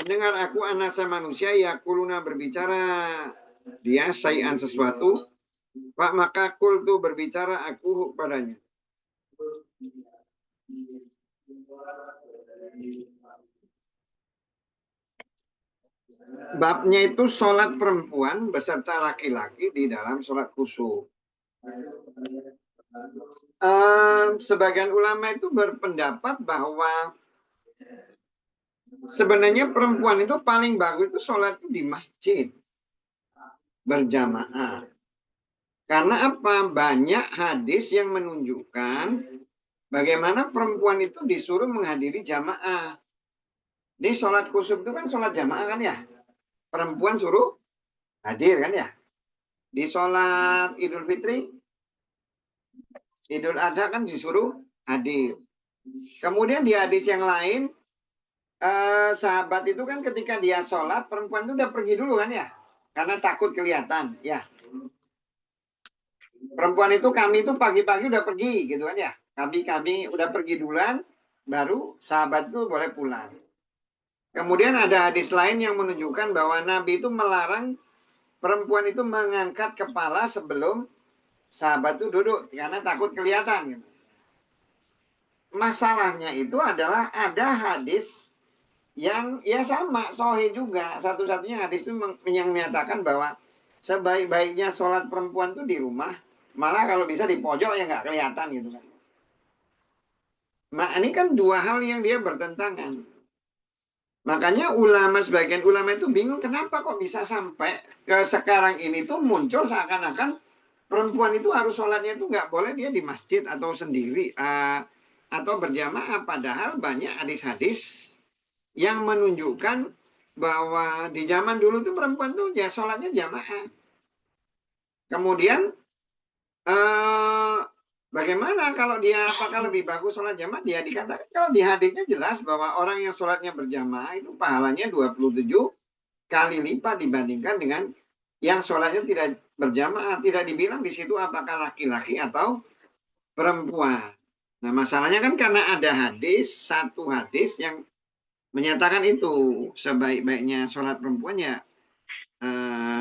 mendengar aku anasa manusia yakuluna berbicara dia sayan sesuatu. Pak maka kul tu berbicara aku padanya. Babnya itu sholat perempuan beserta laki-laki di dalam sholat kusuf. Sebagian ulama itu berpendapat bahwa sebenarnya perempuan itu paling bagus itu sholat di masjid berjamaah. Karena apa? Banyak hadis yang menunjukkan bagaimana perempuan itu disuruh menghadiri jamaah. Di sholat kusuf itu kan sholat jamaah kan ya? Perempuan suruh hadir kan ya? Di sholat Idul Fitri, Idul Adha kan disuruh hadir. Kemudian di hadis yang lain, sahabat itu kan ketika dia sholat, perempuan itu udah pergi dulu kan ya? Karena takut kelihatan, ya. Perempuan itu kami itu pagi-pagi udah pergi gitu kan ya. Kami udah pergi duluan, baru sahabat itu boleh pulang. Kemudian ada hadis lain yang menunjukkan bahwa Nabi itu melarang perempuan itu mengangkat kepala sebelum sahabat itu duduk karena takut kelihatan gitu. Masalahnya itu adalah ada hadis yang ya sama, sahih juga. Satu-satunya hadis itu yang menyatakan bahwa sebaik-baiknya sholat perempuan itu di rumah. Malah kalau bisa di pojok ya nggak kelihatan gitu kan. Nah ini kan dua hal yang dia bertentangan. Makanya sebagian ulama itu bingung kenapa kok bisa sampai ke sekarang ini tuh muncul seakan-akan perempuan itu harus sholatnya itu nggak boleh dia di masjid atau sendiri atau berjamaah. Padahal banyak hadis-hadis yang menunjukkan bahwa di zaman dulu tuh perempuan tuh ya sholatnya jamaah. Kemudian bagaimana kalau dia apakah lebih bagus sholat jamaah? Dia dikatakan kalau di hadisnya jelas bahwa orang yang sholatnya berjamaah itu pahalanya 27 kali lipat dibandingkan dengan yang sholatnya tidak berjamaah. Tidak dibilang di situ apakah laki-laki atau perempuan. Nah masalahnya kan karena ada satu hadis yang menyatakan itu sebaik-baiknya sholat perempuan ya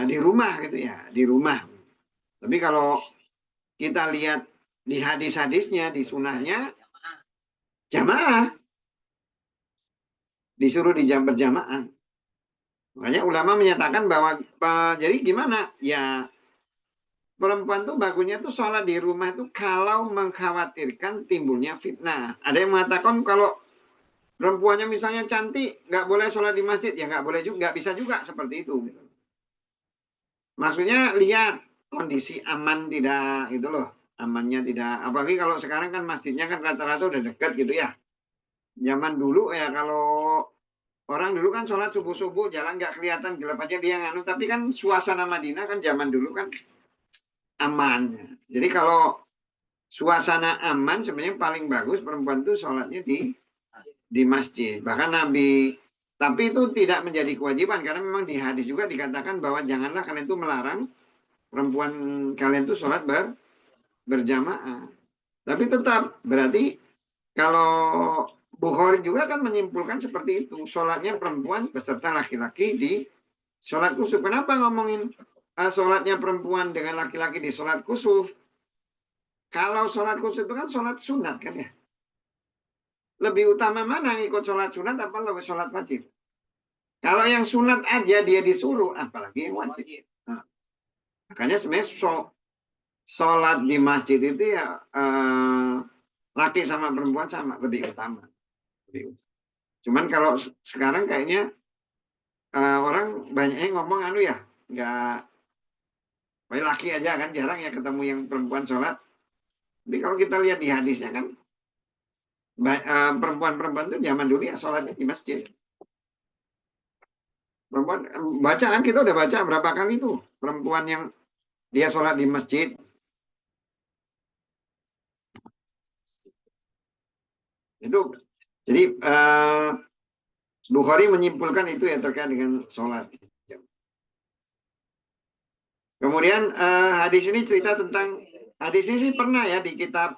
di rumah gitu ya, di rumah. Tapi kalau kita lihat di hadis-hadisnya, di sunahnya, jamaah. Disuruh di jam berjamaah. Makanya ulama menyatakan bahwa, jadi gimana? Ya, perempuan tuh bagusnya tuh sholat di rumah itu kalau mengkhawatirkan timbulnya fitnah. Ada yang mengatakan kalau perempuannya misalnya cantik, nggak boleh sholat di masjid, ya nggak boleh juga, nggak bisa juga seperti itu. Gitu. Maksudnya lihat kondisi aman tidak, gitu loh. Amannya tidak, apalagi kalau sekarang kan masjidnya kan rata-rata udah dekat gitu ya. Zaman dulu ya kalau orang dulu kan sholat subuh-subuh jalan nggak kelihatan gelap aja dia nganu. Tapi kan suasana Madinah kan zaman dulu kan aman. Jadi kalau suasana aman sebenarnya paling bagus perempuan itu sholatnya di masjid. Bahkan Nabi, tapi itu tidak menjadi kewajiban karena memang di hadis juga dikatakan bahwa janganlah kalian itu melarang perempuan kalian itu sholat berjamaah. Tapi tetap berarti kalau Bukhari juga kan menyimpulkan seperti itu. Sholatnya perempuan beserta laki-laki di sholat kusuf. Kenapa ngomongin sholatnya perempuan dengan laki-laki di sholat kusuf? Kalau sholat kusuf itu kan sholat sunat kan ya. Lebih utama mana ikut sholat sunat apa lebih sholat wajib? Kalau yang sunat aja dia disuruh, apalagi yang wajib. Nah, makanya sebenarnya sholat di masjid itu ya laki sama perempuan sama lebih utama. Cuman kalau sekarang kayaknya orang banyaknya ngomong ya nggak laki aja kan jarang ya ketemu yang perempuan sholat. Tapi kalau kita lihat di hadisnya kan perempuan-perempuan itu zaman dulu ya sholatnya di masjid. Perempuan bacaan kita udah baca berapa kali itu perempuan yang dia sholat di masjid. Itu jadi Bukhari menyimpulkan itu ya terkait dengan sholat. Kemudian hadis ini cerita tentang hadis ini sih pernah ya di kitab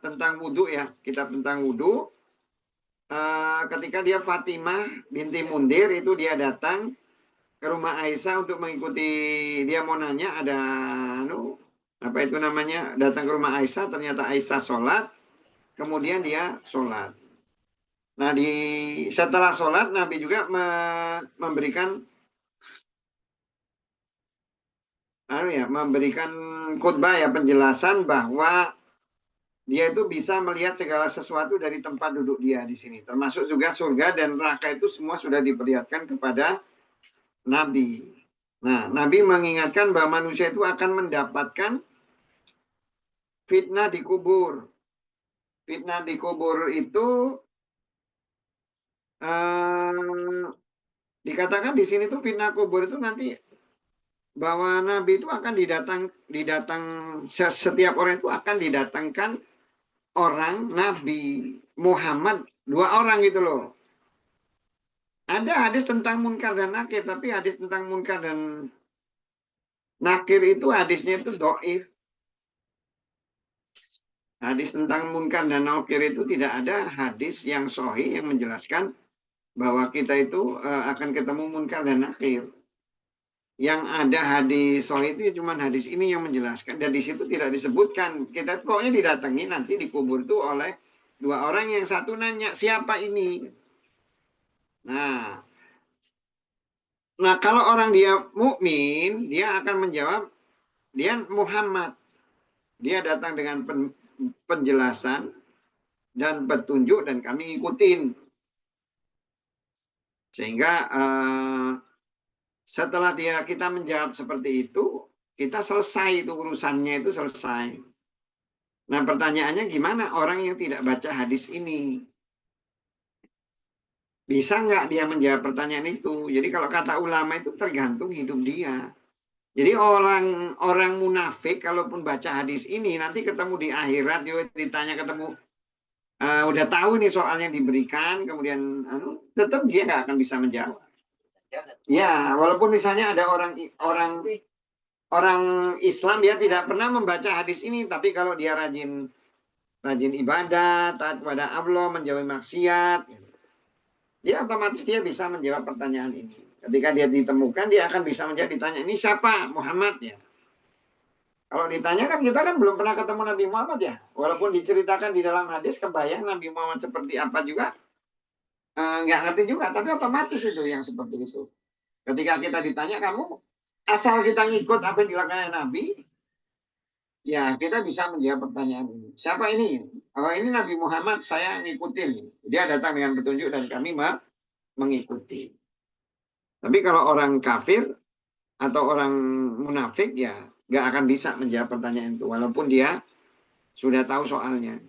tentang wudhu ya, kitab tentang wudhu. Ketika dia Fatimah binti Mundir itu dia datang ke rumah Aisyah untuk mengikuti, dia mau nanya ada apa itu namanya, datang ke rumah Aisyah, ternyata Aisyah sholat. kemudian dia sholat. Nah, setelah sholat Nabi juga memberikan khutbah ya, penjelasan bahwa dia itu bisa melihat segala sesuatu dari tempat duduk dia di sini. Termasuk juga surga dan neraka itu semua sudah diperlihatkan kepada Nabi. Nah, Nabi mengingatkan bahwa manusia itu akan mendapatkan fitnah di kubur. Fitnah di kubur itu dikatakan di sini tuh fitnah kubur itu nanti bahwa Nabi itu akan setiap orang itu akan didatangkan orang Nabi Muhammad 2 orang gitu loh. Ada hadis tentang munkar dan nakir, tapi hadis tentang munkar dan nakir itu hadisnya itu dhaif. Hadis tentang munkar dan nakir itu tidak ada hadis yang sahih yang menjelaskan bahwa kita itu akan ketemu munkar dan nakir. Yang ada hadis sahih itu cuma hadis ini yang menjelaskan, dan di situ tidak disebutkan. Kita pokoknya didatangi nanti di kubur itu oleh 2 orang, yang satu nanya siapa ini. Nah kalau orang dia mukmin, dia akan menjawab dia Muhammad. Dia datang dengan penjelasan dan petunjuk dan kami ikutin. Sehingga setelah kita menjawab seperti itu, kita selesai itu urusannya, itu selesai. Nah, pertanyaannya gimana orang yang tidak baca hadis ini? Bisa nggak dia menjawab pertanyaan itu? Jadi kalau kata ulama itu tergantung hidup dia. Jadi orang munafik kalaupun baca hadis ini nanti ketemu di akhirat, dia ditanya ketemu udah tahu nih soalnya diberikan, kemudian tetap dia nggak akan bisa menjawab. Ya, walaupun misalnya ada orang Islam dia tidak pernah membaca hadis ini, tapi kalau dia rajin ibadah, taat kepada Allah, menjauhi maksiat, dia otomatis dia bisa menjawab pertanyaan ini. Ketika dia ditemukan, dia akan bisa menjawab, ditanya, ini siapa? Muhammad ya. Kalau ditanya kan kita kan belum pernah ketemu Nabi Muhammad ya. Walaupun diceritakan di dalam hadis, kebayang Nabi Muhammad seperti apa juga, nggak ngerti juga. Tapi otomatis itu yang seperti itu. Ketika kita ditanya, kamu asal kita ngikut apa yang dilakukan Nabi, ya kita bisa menjawab pertanyaan ini. Siapa ini? Oh, ini Nabi Muhammad, saya ngikutin. Dia datang dengan petunjuk dan kami mengikuti. Tapi kalau orang kafir atau orang munafik ya nggak akan bisa menjawab pertanyaan itu walaupun dia sudah tahu soalnya.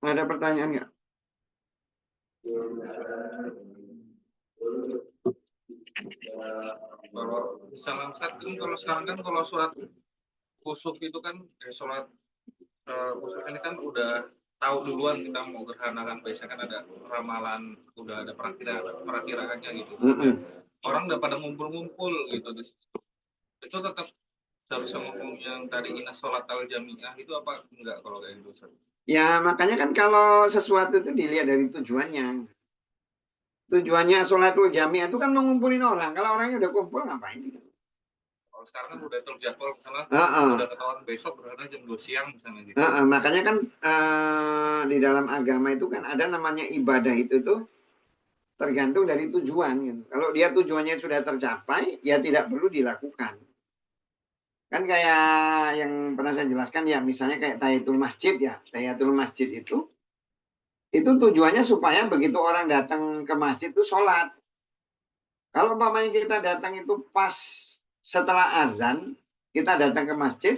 Ada pertanyaan nggak? Kalau misalnya kalau sekarang kan kalau sholat kusuf itu kan sholat kusuf ini kan udah tahu duluan kita mau gerhana kan, biasanya kan ada ramalan, udah ada perakiraannya gitu. Orang udah pada ngumpul-ngumpul gitu di situ. Itu tetap harus ngomong yang tadi ina sholat al-jamiah itu apa enggak kalau kayak gitu? Ya makanya kan kalau sesuatu itu dilihat dari tujuannya. Tujuannya sholatul jamiah itu kan mengumpulin orang. Kalau orangnya udah kumpul ngapain gitu? Kalau sekarang kan udah terjadwal misalnya udah ketahuan besok berarti jam 2 siang misalnya gitu. Makanya kan di dalam agama itu kan ada namanya ibadah itu tuh tergantung dari tujuan gitu. Kalau dia tujuannya sudah tercapai ya tidak perlu dilakukan. Kan kayak yang pernah saya jelaskan ya, misalnya kayak tahiyatul masjid ya. Tahiyatul masjid itu tujuannya supaya begitu orang datang ke masjid itu sholat. Kalau umpamanya kita datang itu pas setelah azan, kita datang ke masjid,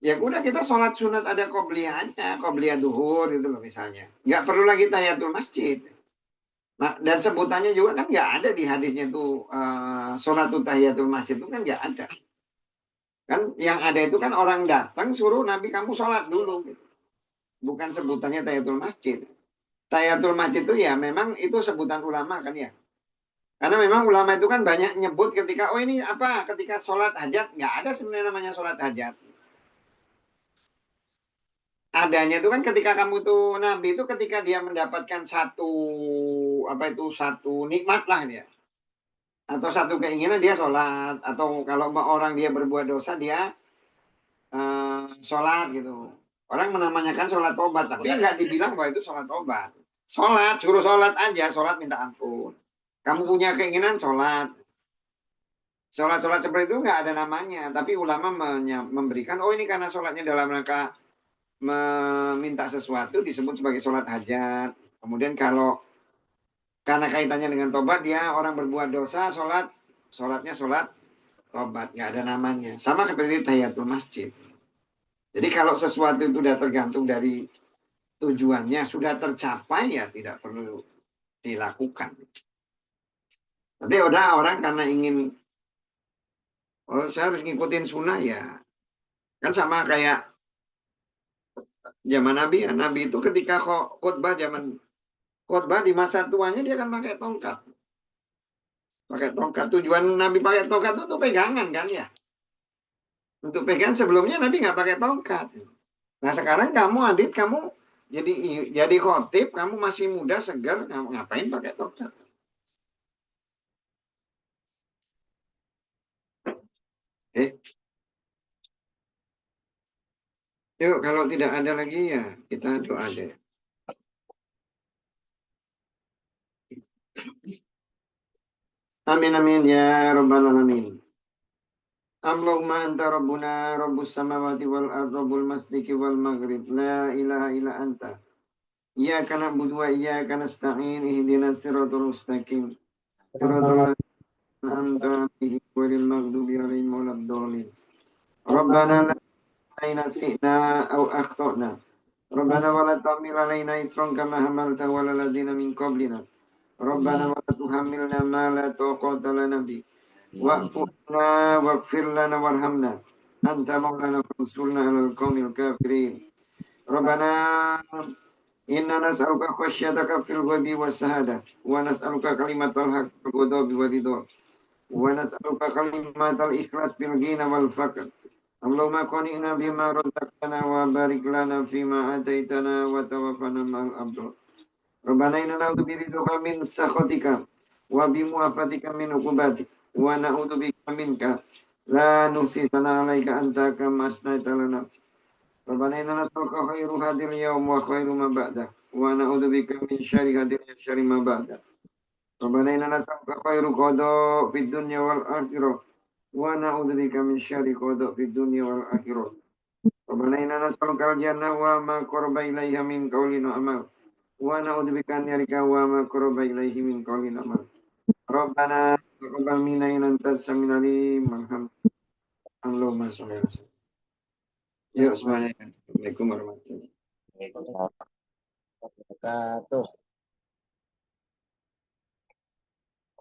ya udah kita sholat sunat ada qobliyahnya, qobliyah duhur gitu loh misalnya. Nggak perlu lagi tahiyatul masjid. Nah, dan sebutannya juga kan nggak ada di hadisnya tuh sholatul tahiyatul masjid itu kan nggak ada. Kan yang ada itu kan orang datang suruh Nabi kamu sholat dulu. Gitu. Bukan sebutannya tahiyatul masjid. Tahiyatul masjid itu ya memang itu sebutan ulama kan ya. Karena memang ulama itu kan banyak nyebut ketika, oh ini apa, ketika sholat hajat. Nggak ada sebenarnya namanya sholat hajat. Adanya itu kan ketika kamu tuh, Nabi itu ketika dia mendapatkan satu nikmat lah dia. Atau satu keinginan dia sholat. Atau kalau orang dia berbuat dosa dia sholat gitu. Orang menamakan sholat tobat, tapi nggak dibilang bahwa itu sholat tobat. Sholat, suruh sholat aja, sholat minta ampun. Kamu punya keinginan sholat. Sholat-sholat seperti itu nggak ada namanya, tapi ulama memberikan, oh ini karena sholatnya dalam rangka meminta sesuatu disebut sebagai sholat hajat. Kemudian kalau karena kaitannya dengan tobat, dia orang berbuat dosa, sholatnya sholat tobat, nggak ada namanya. Sama seperti tahiyatul masjid. Jadi kalau sesuatu itu sudah tergantung dari tujuannya, sudah tercapai ya tidak perlu dilakukan. Tapi udah orang karena ingin, oh saya harus ngikutin sunnah ya. Kan sama kayak zaman Nabi ya. Nabi itu ketika khotbah di masa tuanya dia kan pakai tongkat. Pakai tongkat. Tujuan Nabi pakai tongkat itu untuk pegangan kan ya. Untuk pegang sebelumnya Nabi nggak pakai tongkat. Nah sekarang kamu Adit, kamu jadi khotib, kamu masih muda, segar, ngapain pakai tongkat? Yuk kalau tidak ada lagi ya kita doa deh. Amin amin ya rabbal alamin. Allahumma anta rabbuna rabbus samawati wal ardh rabbul masyriqi wal maghrib la ilaha illa anta. Iyyaka na'budu wa iyyaka nasta'in ihdinas siratal mustaqim. Siratal ladzina an'amta 'alaihim ghairil maghdubi 'alaihim waladdallin. Rabbana la nasi'na aw akhtana. Rabbana wa la tahmil 'alaina isran kama hamaltahu 'alal ladzina min qablina. Rabbana wa la tuhammilna ma la taqata lana bihi. Wa'fu 'anna waghfir lana warhamna. Anta maulana fansurna 'alal qaumil kafirin. Rabbana inna nas'aluka khasyataka fil ghaibi was syahada wa nas'aluka kalimatal haqq fil ghadabi wal ridha wa nas'aluka kalimatal ikhlas bil ghina wal faqr. Allahumma qani'na bima razaqtana wa barik lana fima ataitana wa tawaffana ma'al abrar. Rabbana inna na'udzubika min sakhatika wa bi mu'afatika min uqubatik wa na'udzubika minka la nuhsi sana 'alaika anta kama asnaita ala nafsik. Rabbana inna nas'aluka khairu hadil yawm wa khairu ma ba'da wa na'udzubika min syarri hadil syarri ma ba'da. Rabbana inna nas'aluka khairu qada fid dunya wal akhirah wa na'udzubika min syarri qada fid dunya wal akhirah. Rabbana inna nas'aluka al-jannah wa ma qaraba ilaiha min qawlin wa amal. Wa na'udzubika an yarika wa ma qaraba ilaihi min qawlin wa amal. Rabbana taqabbal minna innaka antas samiul alim. Allahumma shalli ala sayyidina. Yuk semuanya. Assalamualaikum warahmatullahi wabarakatuh. Wabarakatuh.